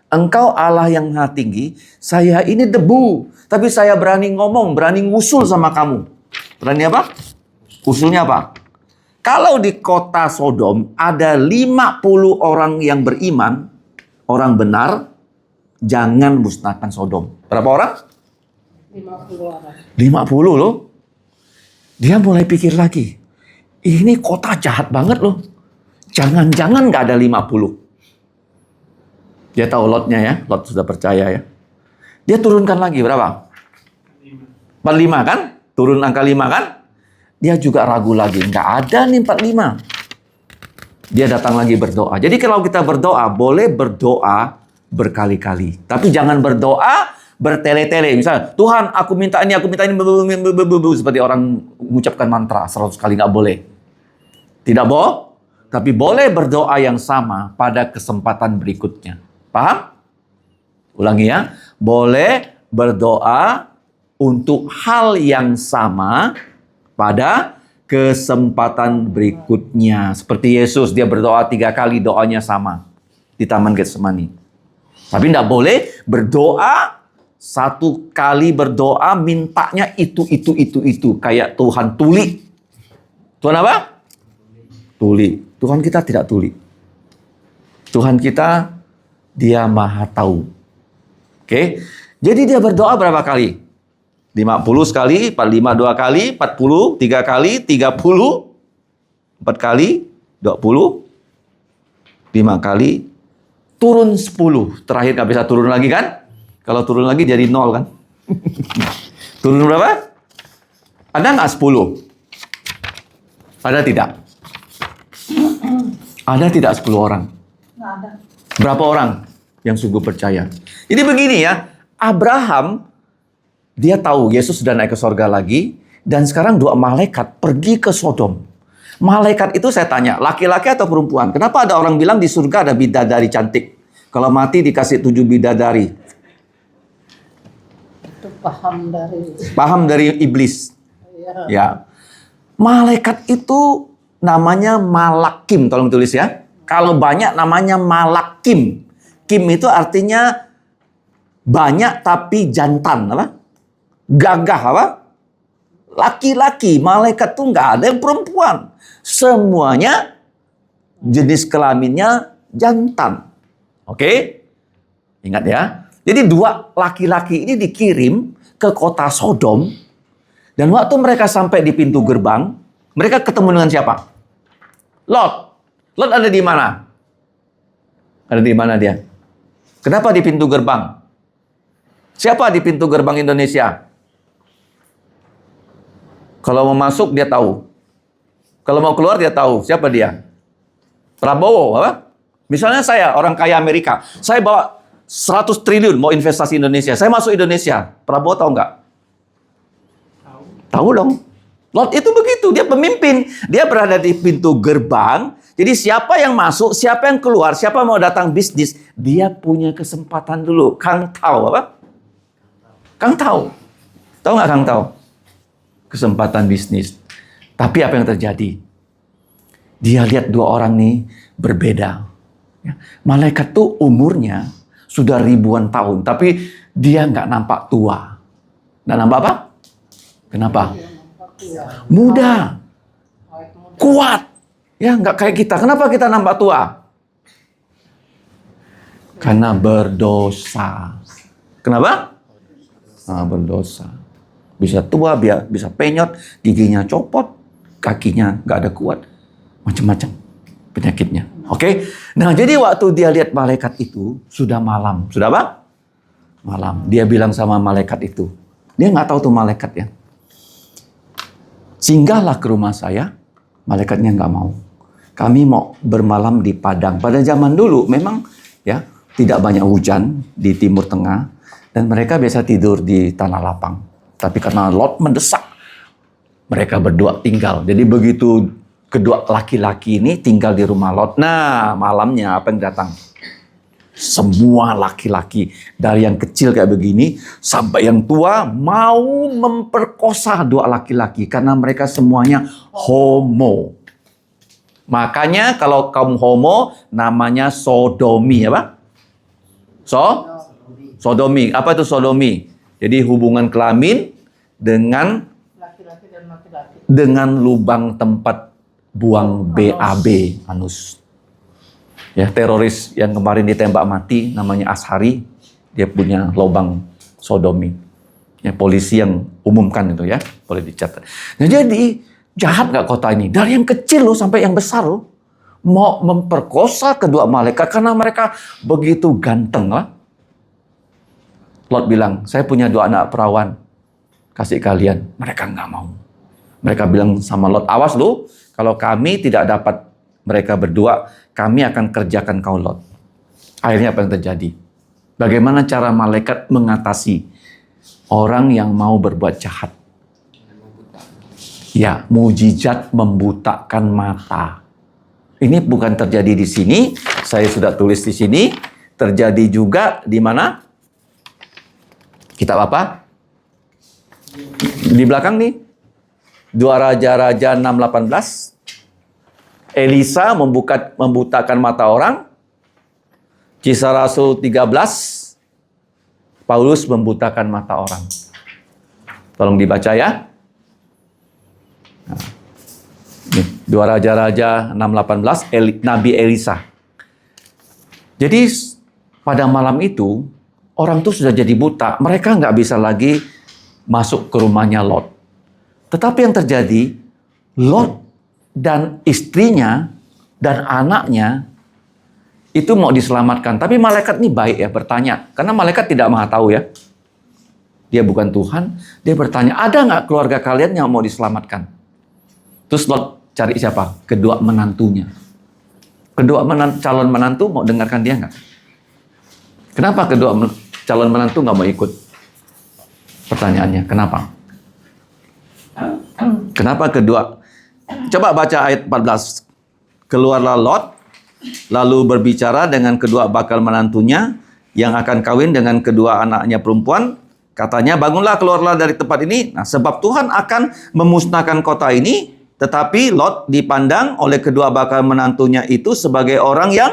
Speaker 3: Engkau Allah yang Maha Tinggi. Saya ini debu. Tapi saya berani ngomong, berani ngusul sama kamu. Berani apa? Usulnya apa? Kalau di kota Sodom ada 50 orang yang beriman, orang benar, jangan musnahkan Sodom. Berapa orang?
Speaker 7: 50 orang.
Speaker 3: 50 loh. Dia mulai pikir lagi. Ini kota jahat banget loh. Jangan-jangan gak ada 50. Dia tahu Lotnya ya. Lot sudah percaya ya. Dia turunkan lagi berapa? 45 kan? Turun angka 5 kan? Dia juga ragu lagi. Nggak ada nih 45. Dia datang lagi berdoa. Jadi kalau kita berdoa, boleh berdoa berkali-kali. Tapi jangan berdoa bertele-tele. Misalnya, Tuhan aku minta ini, seperti orang mengucapkan mantra 100 kali. Nggak boleh. Tidak boleh. Tapi boleh berdoa yang sama pada kesempatan berikutnya. Paham? Ulangi ya. Boleh berdoa untuk hal yang sama pada kesempatan berikutnya. Seperti Yesus, dia berdoa 3 kali, doanya sama di Taman Getsemani. Tapi tidak boleh berdoa 1 kali berdoa, mintanya itu. Kayak Tuhan tuli. Tuhan apa? Tuli. Tuhan kita tidak tuli. Tuhan kita, dia maha tahu. Oke? Jadi dia berdoa berapa kali? 50 sekali, 45 2 kali, 40 3 kali, 30 4 kali, 20 5 kali, turun 10. Terakhir nggak bisa turun lagi kan? Kalau turun lagi jadi 0 kan? Turun berapa? Ada nggak 10? Ada tidak? Ada tidak 10 orang?
Speaker 7: Nggak ada.
Speaker 3: Berapa orang yang sungguh percaya? Jadi begini ya, Abraham dia tahu Yesus sudah naik ke sorga lagi, dan sekarang 2 malaikat pergi ke Sodom. Malaikat itu saya tanya, laki-laki atau perempuan? Kenapa ada orang bilang di surga ada bidadari cantik? Kalau mati dikasih 7 bidadari.
Speaker 7: Itu
Speaker 3: Paham dari iblis. Ya. Malaikat itu namanya Malakim, tolong tulis ya. Kalau banyak namanya Malakim. Kim itu artinya banyak tapi jantan, apa? Gagah apa? Laki-laki, malaikat tuh nggak ada yang perempuan. Semuanya jenis kelaminnya jantan. Oke? Ingat ya. Jadi dua laki-laki ini dikirim ke kota Sodom. Dan waktu mereka sampai di pintu gerbang, mereka ketemu dengan siapa? Lot. Lot ada di mana? Ada di mana dia? Kenapa di pintu gerbang? Siapa di pintu gerbang Indonesia? Kalau mau masuk dia tahu. Kalau mau keluar dia tahu. Siapa dia? Prabowo, apa? Misalnya saya, orang kaya Amerika. Saya bawa 100 triliun mau investasi Indonesia. Saya masuk Indonesia. Prabowo tahu nggak? Tahu dong. Lot itu begitu, dia pemimpin. Dia berada di pintu gerbang. Jadi siapa yang masuk, siapa yang keluar, siapa mau datang bisnis, dia punya kesempatan dulu. Kang tahu apa? Kang tahu. Tahu nggak Kang tahu? Kesempatan bisnis. Tapi apa yang terjadi? Dia lihat dua orang nih berbeda. Ya. Malaikat tuh umurnya sudah ribuan tahun, tapi dia nggak nampak tua. Nggak nampak apa? Kenapa? Muda, kuat. Ya, nggak kayak kita. Kenapa kita nampak tua? Karena berdosa. Kenapa? Berdosa. Bisa tua, bisa penyot, giginya copot, kakinya nggak ada kuat, macam-macam penyakitnya. Oke? Nah, jadi waktu dia lihat malaikat itu sudah malam. Sudah apa? Malam. Dia bilang sama malaikat itu. Dia nggak tahu tuh malaikat ya. Singgahlah ke rumah saya. Malaikatnya nggak mau. Kami mau bermalam di padang. Pada zaman dulu memang ya tidak banyak hujan di Timur Tengah dan mereka biasa tidur di tanah lapang. Tapi karena Lot mendesak, mereka berdua tinggal. Jadi begitu kedua laki-laki ini tinggal di rumah Lot. Nah, malamnya apa yang datang? Semua laki-laki dari yang kecil kayak begini sampai yang tua mau memperkosa dua laki-laki karena mereka semuanya homo. Makanya kalau kaum homo namanya sodomi apa? Sodomi. Apa itu sodomi? Jadi hubungan kelamin dengan laki-laki dan laki-laki. Dengan lubang tempat buang BAB, anus. Ya, teroris yang kemarin ditembak mati namanya Ashari, dia punya lubang sodomi. Ya, polisi yang umumkan itu ya, boleh dicatat. Nah, jadi jahat nggak kota ini? Dari yang kecil loh sampai yang besar loh. Mau memperkosa kedua malaikat karena mereka begitu ganteng lah. Lot bilang, saya punya dua anak perawan, kasih kalian. Mereka nggak mau. Mereka bilang sama Lot, awas lu, kalau kami tidak dapat mereka berdua, kami akan kerjakan kau Lot. Akhirnya apa yang terjadi? Bagaimana cara malaikat mengatasi orang yang mau berbuat jahat? Ya, mujizat membutakan mata. Ini bukan terjadi di sini, saya sudah tulis di sini. Terjadi juga di mana? Kitab apa? Di belakang nih. 2 Raja-Raja 6:18. Elisa membutakan mata orang. Kisah Rasul 13. Paulus membutakan mata orang. Tolong dibaca ya. Nah, 2 Raja-Raja 6:18, Nabi Elisa. Jadi pada malam itu orang tuh sudah jadi buta. Mereka nggak bisa lagi masuk ke rumahnya Lot. Tetapi yang terjadi, Lot dan istrinya dan anaknya itu mau diselamatkan. Tapi malaikat ini baik ya, bertanya. Karena malaikat tidak maha tahu ya. Dia bukan Tuhan. Dia bertanya, ada nggak keluarga kalian yang mau diselamatkan? Terus Lot cari siapa? Kedua menantunya. Kedua calon menantu mau dengarkan dia nggak? Kenapa kedua calon menantu nggak mau ikut? Pertanyaannya, kenapa? Kenapa kedua? Coba baca ayat 14. Keluarlah Lot, lalu berbicara dengan kedua bakal menantunya yang akan kawin dengan kedua anaknya perempuan. Katanya, bangunlah, keluarlah dari tempat ini. Nah, sebab Tuhan akan memusnahkan kota ini. Tetapi Lot dipandang oleh kedua bakal menantunya itu sebagai orang yang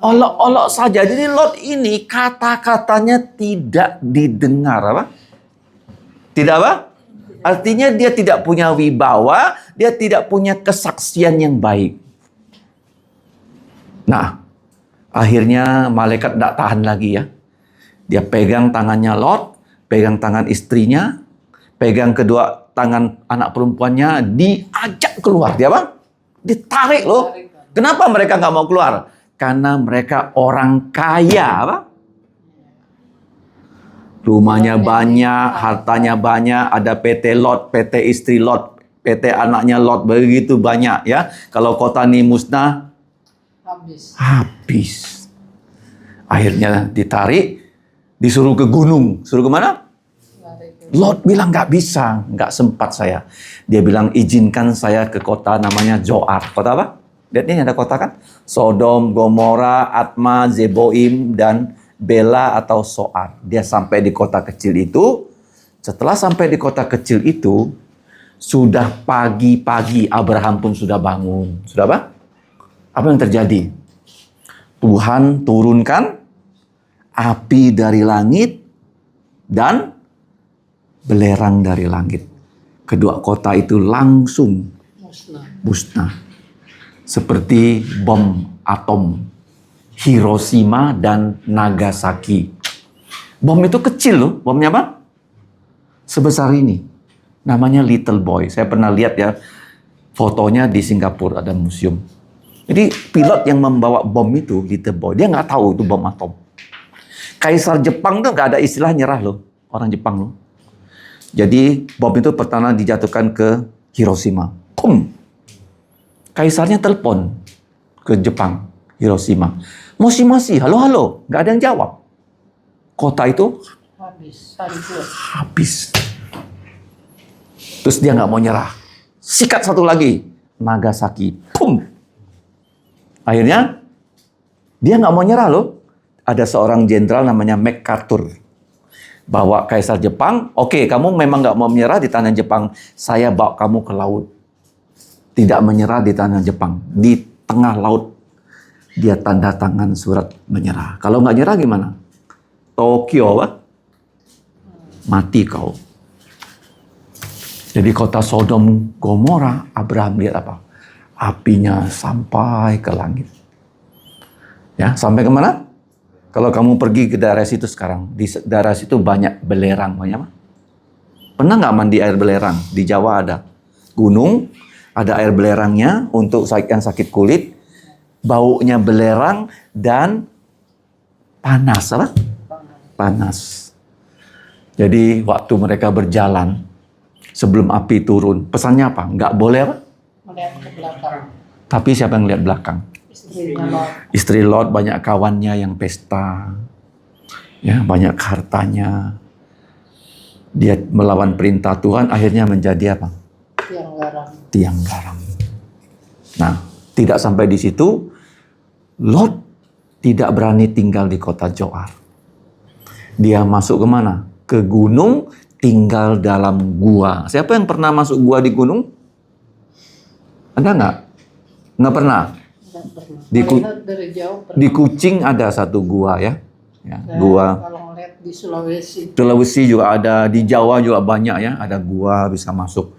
Speaker 3: olok-olok saja. Jadi Lot ini kata-katanya tidak didengar. Apa? Tidak apa? Artinya dia tidak punya wibawa, dia tidak punya kesaksian yang baik. Nah, akhirnya malaikat tidak tahan lagi ya. Dia pegang tangannya Lot, pegang tangan istrinya, pegang kedua tangan anak perempuannya, diajak keluar. Dia apa? Ditarik loh. Kenapa mereka nggak mau keluar? Karena mereka orang kaya. Apa? Rumahnya banyak, hartanya banyak, ada PT Lot, PT istri Lot, PT anaknya Lot, begitu banyak ya. Kalau kota ini musnah, habis. Akhirnya ditarik, disuruh ke gunung. Suruh kemana? Lot bilang nggak bisa, nggak sempat saya. Dia bilang izinkan saya ke kota namanya Zoar. Kota apa? Lihat ini ada kota kan? Sodom, Gomora, Atma, Zeboim, dan Bela atau Soar. Dia sampai di kota kecil itu. Setelah sampai di kota kecil itu, sudah pagi-pagi Abraham pun sudah bangun. Sudah apa? Apa yang terjadi? Tuhan turunkan api dari langit dan belerang dari langit. Kedua kota itu langsung musnah. Seperti bom atom Hiroshima dan Nagasaki. Bom itu kecil loh. Bomnya apa? Sebesar ini. Namanya Little Boy. Saya pernah lihat ya fotonya di Singapura, ada museum. Jadi pilot yang membawa bom itu Little Boy, dia nggak tahu itu bom atom. Kaisar Jepang tuh nggak ada istilah nyerah loh, orang Jepang loh. Jadi bom itu pertama dijatuhkan ke Hiroshima. Pum. Kaisarnya telepon ke Jepang, Hiroshima. Moshi-moshi, halo-halo, nggak ada yang jawab. Kota itu habis. Terus dia nggak mau nyerah. Sikat satu lagi, Nagasaki. Pum. Akhirnya dia nggak mau nyerah loh. Ada seorang jenderal namanya MacArthur. Bawa Kaisar Jepang, oke, kamu memang nggak mau menyerah di tanah Jepang. Saya bawa kamu ke laut. Tidak menyerah di tanah Jepang. Di tengah laut, dia tanda tangan surat menyerah. Kalau nggak nyerah gimana? Tokyo, apa? Mati kau. Jadi kota Sodom Gomora, Abraham lihat apa? Apinya sampai ke langit. Ya, sampai kemana? Kalau kamu pergi ke daerah situ sekarang, di daerah situ banyak belerang. Banyak apa? Pernah nggak mandi air belerang? Di Jawa ada gunung, ada air belerangnya untuk yang sakit kulit, baunya belerang dan panas. Apa? Panas. Jadi waktu mereka berjalan, sebelum api turun, pesannya apa? Nggak boleh apa?
Speaker 7: Melihat ke belakang.
Speaker 3: Tapi siapa yang lihat belakang? Istri Lot banyak kawannya yang pesta, ya banyak hartanya. Dia melawan perintah Tuhan, akhirnya menjadi apa? Tiang garam. Nah, tidak sampai di situ, Lot tidak berani tinggal di kota Zoar. Dia masuk ke mana? Ke gunung, tinggal dalam gua. Siapa yang pernah masuk gua di gunung? Ada nggak? Nggak pernah. Di Kucing ada satu gua ya. Gua.
Speaker 7: Kalau ngeliat di Sulawesi.
Speaker 3: Sulawesi juga ada, di Jawa juga banyak ya, ada gua bisa masuk.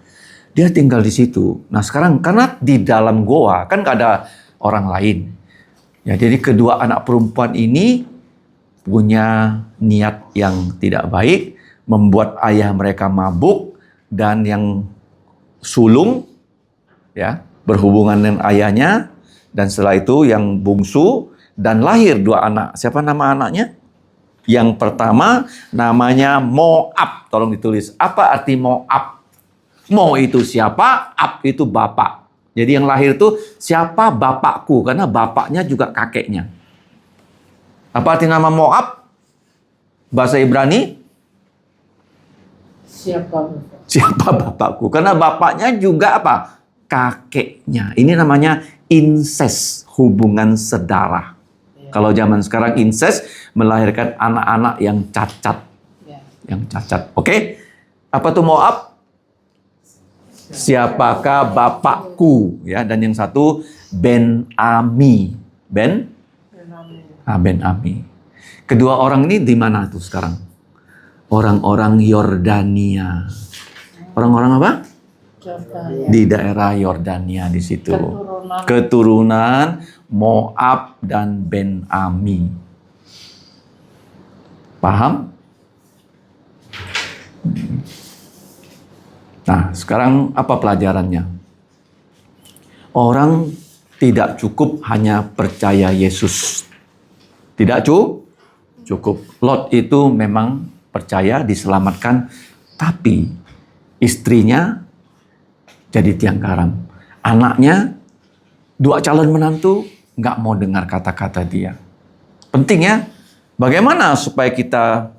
Speaker 3: Dia tinggal di situ. Nah sekarang karena di dalam gua kan nggak ada orang lain. Ya, jadi kedua anak perempuan ini punya niat yang tidak baik, membuat ayah mereka mabuk dan yang sulung ya berhubungan dengan ayahnya. Dan setelah itu yang bungsu dan lahir dua anak. Siapa nama anaknya? Yang pertama namanya Moab. Tolong ditulis. Apa arti Moab? Mo itu siapa? Ab itu bapak. Jadi yang lahir itu siapa bapakku. Karena bapaknya juga kakeknya. Apa arti nama Moab? Bahasa Ibrani? Siapa bapakku. Karena bapaknya juga apa? Kakeknya. Ini namanya incest, hubungan sedara. Kalau zaman sekarang incest melahirkan anak-anak yang cacat. Yang cacat. Oke? Apa tuh Moab? Siapakah bapakku? Ya, dan yang satu Ben-Ami. Ben-Ami. Kedua orang ini di mana tuh sekarang? Orang-orang Yordania. Orang-orang apa? Di daerah Yordania di situ. keturunan Moab dan Ben-Ami. Paham? Nah, sekarang apa pelajarannya? Orang tidak cukup hanya percaya Yesus. Tidak cukup. Lot itu memang percaya diselamatkan, tapi istrinya jadi tiang garam. Anaknya, 2 calon menantu, nggak mau dengar kata-kata dia. Penting ya, bagaimana supaya kita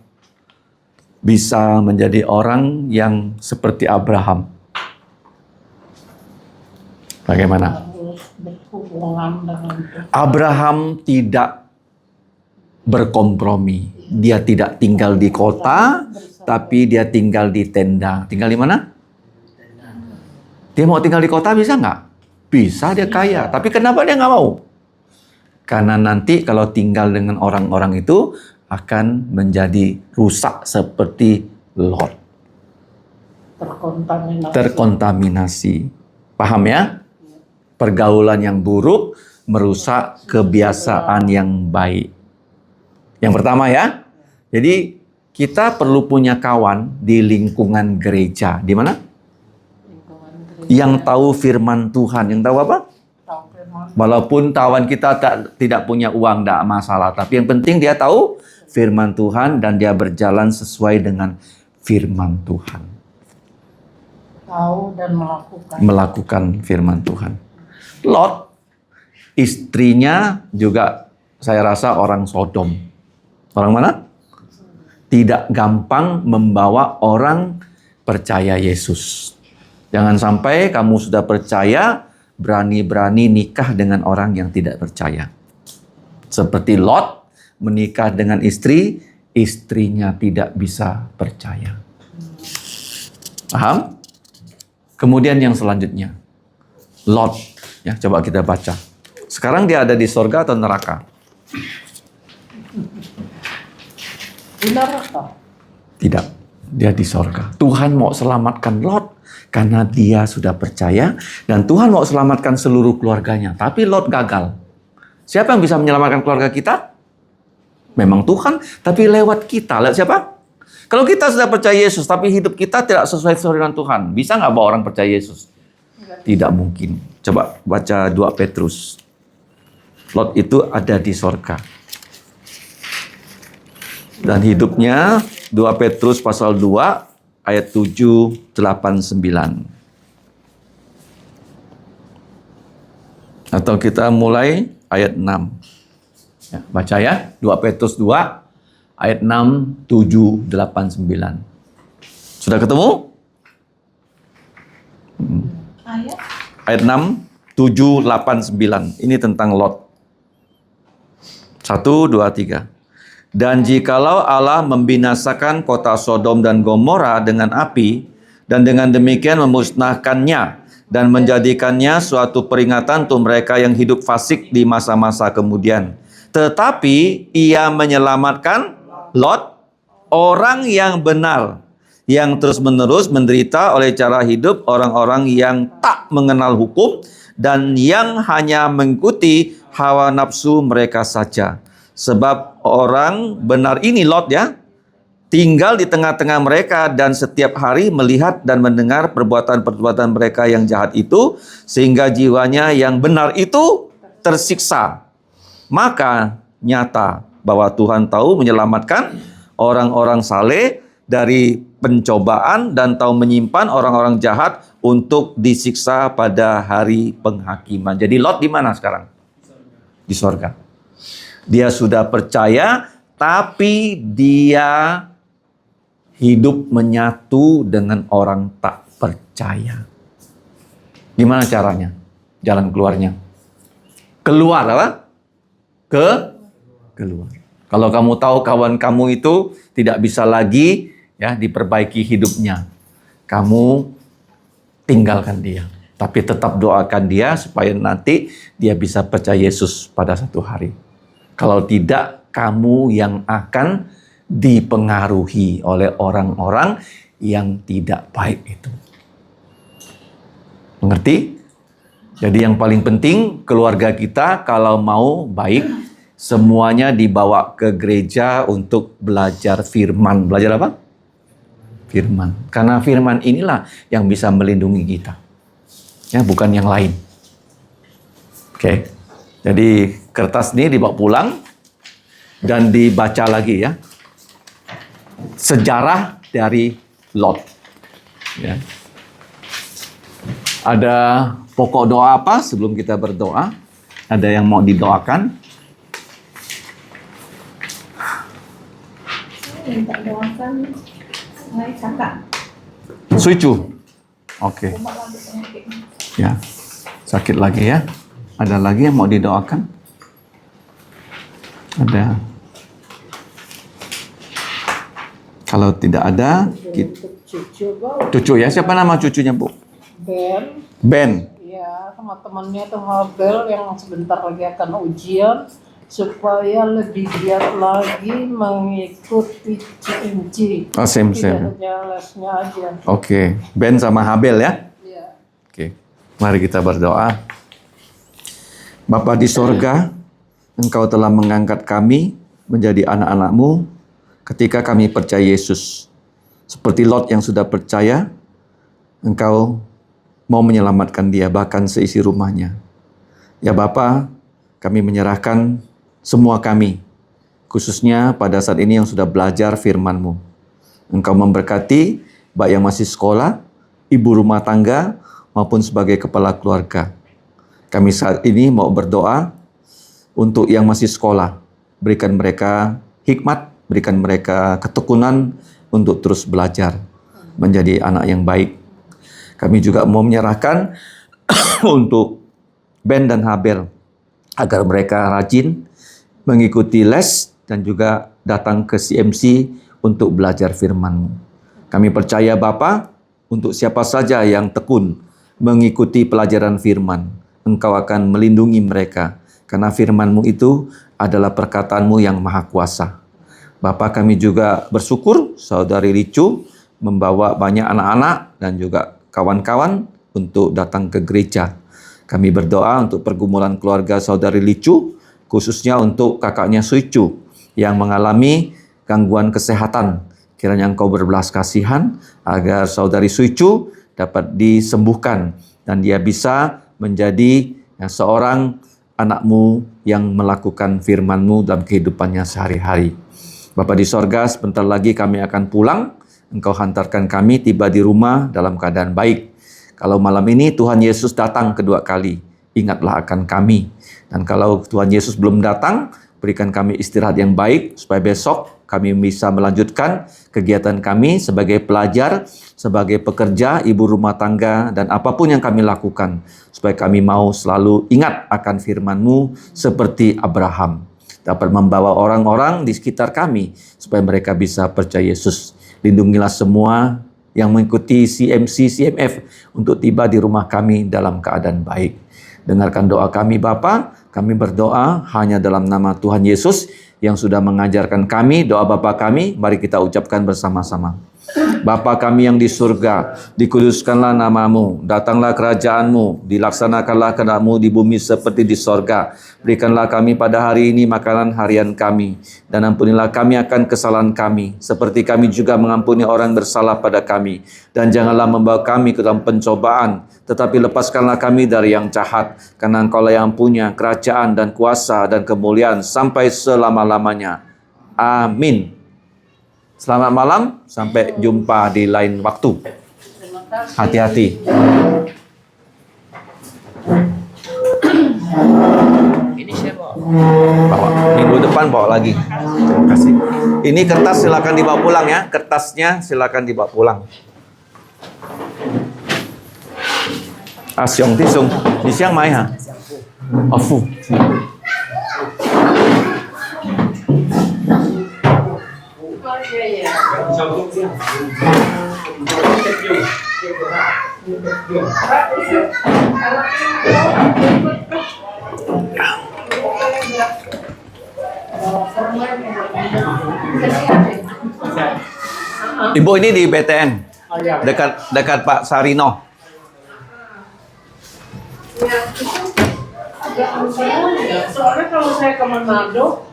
Speaker 3: bisa menjadi orang yang seperti Abraham? Bagaimana? Abraham tidak berkompromi. Dia tidak tinggal di kota, tapi dia tinggal di tenda. Tinggal di mana? Dia mau tinggal di kota bisa nggak? Bisa, dia kaya. Tapi kenapa dia nggak mau? Karena nanti kalau tinggal dengan orang-orang itu akan menjadi rusak seperti Lot. Terkontaminasi. Paham ya? Pergaulan yang buruk merusak kebiasaan yang baik. Yang pertama ya. Jadi kita perlu punya kawan di lingkungan gereja. Di mana? Yang tahu firman Tuhan. Yang tahu apa? Walaupun kawan kita tidak punya uang, tidak masalah. Tapi yang penting dia tahu firman Tuhan dan dia berjalan sesuai dengan firman Tuhan.
Speaker 7: Tahu dan
Speaker 3: melakukan firman Tuhan. Lot, istrinya juga saya rasa orang Sodom. Orang mana? Tidak gampang membawa orang percaya Yesus. Jangan sampai kamu sudah percaya, berani-berani nikah dengan orang yang tidak percaya. Seperti Lot menikah dengan istri, istrinya tidak bisa percaya. Paham? Kemudian yang selanjutnya, Lot. Ya, coba kita baca. Sekarang dia ada di sorga atau neraka?
Speaker 7: Di neraka.
Speaker 3: Tidak, dia di sorga. Tuhan mau selamatkan Lot karena dia sudah percaya dan Tuhan mau selamatkan seluruh keluarganya. Tapi Lot gagal. Siapa yang bisa menyelamatkan keluarga kita? Memang Tuhan, tapi lewat kita. Lewat siapa? Kalau kita sudah percaya Yesus, tapi hidup kita tidak sesuai dengan Tuhan, bisa nggak bawa orang percaya Yesus? Tidak mungkin. Coba baca 2 Petrus. Lot itu ada di sorga. Dan hidupnya 2 Petrus pasal 2 ayat 7, 8, 9. Atau kita mulai ayat 6. Ya, baca ya, 2 Petrus 2 ayat 6, 7, 8, 9. Sudah ketemu? Ayat 6, 7, 8, 9. Ini tentang Lot. 1, 2, 3. Dan jikalau Allah membinasakan kota Sodom dan Gomora dengan api, dan dengan demikian memusnahkannya, dan menjadikannya suatu peringatan untuk mereka yang hidup fasik di masa-masa kemudian. Tetapi ia menyelamatkan Lot, orang yang benar, yang terus-menerus menderita oleh cara hidup orang-orang yang tak mengenal hukum, dan yang hanya mengikuti hawa nafsu mereka saja. Sebab orang benar ini Lot ya, tinggal di tengah-tengah mereka dan setiap hari melihat dan mendengar perbuatan-perbuatan mereka yang jahat itu, sehingga jiwanya yang benar itu tersiksa. Maka nyata bahwa Tuhan tahu menyelamatkan orang-orang saleh dari pencobaan dan tahu menyimpan orang-orang jahat untuk disiksa pada hari penghakiman. Jadi Lot di mana sekarang? Di sorga. Dia sudah percaya, tapi dia hidup menyatu dengan orang tak percaya. Gimana caranya? Jalan keluarnya. Keluar apa? Keluar. Kalau kamu tahu kawan kamu itu tidak bisa lagi ya diperbaiki hidupnya, kamu tinggalkan dia. Tapi tetap doakan dia supaya nanti dia bisa percaya Yesus pada satu hari. Kalau tidak, kamu yang akan dipengaruhi oleh orang-orang yang tidak baik itu. Mengerti? Jadi yang paling penting keluarga kita kalau mau baik, semuanya dibawa ke gereja untuk belajar firman. Belajar apa? Firman. Karena firman inilah yang bisa melindungi kita. Ya, bukan yang lain. Oke. Jadi kertas ini dibawa pulang dan dibaca lagi ya. Sejarah dari Lot. Ya. Ada pokok doa apa sebelum kita berdoa? Ada yang mau didoakan?
Speaker 6: Minta doakan kakak.
Speaker 3: Suicu. Oke. Ya. Sakit lagi ya. Ada lagi yang mau didoakan? Ada. Kalau tidak ada, cucu ya. Siapa nama cucunya, Bu? Ben.
Speaker 7: Ya, sama temannya tuh Habel yang sebentar lagi akan ujian supaya lebih giat lagi mengikuti CMC.
Speaker 3: Oh, same.
Speaker 7: Tidak hanya lesnya aja.
Speaker 3: Oke. Ben sama Habel ya.
Speaker 7: Ya.
Speaker 3: Oke. Mari kita berdoa. Bapa di sorga, Engkau telah mengangkat kami menjadi anak-anak-Mu ketika kami percaya Yesus. Seperti Lot yang sudah percaya, Engkau mau menyelamatkan dia, bahkan seisi rumahnya. Ya Bapa, kami menyerahkan semua kami, khususnya pada saat ini yang sudah belajar firman-Mu. Engkau memberkati, baik yang masih sekolah, ibu rumah tangga, maupun sebagai kepala keluarga. Kami saat ini mau berdoa untuk yang masih sekolah. Berikan mereka hikmat, berikan mereka ketekunan untuk terus belajar, menjadi anak yang baik. Kami juga mau menyerahkan untuk Ben dan Habel, agar mereka rajin mengikuti les dan juga datang ke CMC untuk belajar firman-Mu. Kami percaya Bapa, untuk siapa saja yang tekun mengikuti pelajaran firman, Engkau akan melindungi mereka, karena firman-Mu itu adalah perkataan-Mu yang maha kuasa. Bapa, kami juga bersyukur Saudari Licu membawa banyak anak-anak dan juga kawan-kawan untuk datang ke gereja. Kami berdoa untuk pergumulan keluarga Saudari Licu, khususnya untuk kakaknya Suicu yang mengalami gangguan kesehatan. Kiranya Engkau berbelas kasihan agar Saudari Suicu dapat disembuhkan dan dia bisa menjadi seorang anak-Mu yang melakukan firman-Mu dalam kehidupannya sehari-hari. Bapa di sorga, sebentar lagi kami akan pulang. Engkau hantarkan kami tiba di rumah dalam keadaan baik. Kalau malam ini Tuhan Yesus datang kedua kali, ingatlah akan kami. Dan kalau Tuhan Yesus belum datang, berikan kami istirahat yang baik, supaya besok kami bisa melanjutkan kegiatan kami sebagai pelajar, sebagai pekerja, ibu rumah tangga, dan apapun yang kami lakukan, supaya kami mau selalu ingat akan firman-Mu seperti Abraham, dapat membawa orang-orang di sekitar kami, supaya mereka bisa percaya Yesus. Lindungilah semua yang mengikuti CMC, CMF, untuk tiba di rumah kami dalam keadaan baik. Dengarkan doa kami Bapa, kami berdoa hanya dalam nama Tuhan Yesus, yang sudah mengajarkan kami doa Bapa kami. Mari kita ucapkan bersama-sama. Bapa kami yang di surga, dikuduskanlah nama-Mu, datanglah kerajaan-Mu, dilaksanakanlah kehendak-Mu di bumi seperti di sorga. Berikanlah kami pada hari ini makanan harian kami, dan ampunilah kami akan kesalahan kami, seperti kami juga mengampuni orang bersalah pada kami. Dan janganlah membawa kami ke dalam pencobaan, tetapi lepaskanlah kami dari yang jahat, karena Engkau-lah yang punya kerajaan dan kuasa dan kemuliaan sampai selama-lamanya. Amin. Selamat malam, sampai jumpa di lain waktu. Hati-hati.
Speaker 1: Ini saya bawa.
Speaker 3: Bawa. Minggu depan bawa lagi. Terima kasih. Ini kertas silakan dibawa pulang ya. Kertasnya silakan dibawa pulang. Asyong tisung. Di siang mai ha? Afu. Ibu ini di BTN, dekat Pak Sarino.
Speaker 7: Ya, itu agak ya. Soalnya kalau saya ke Manado,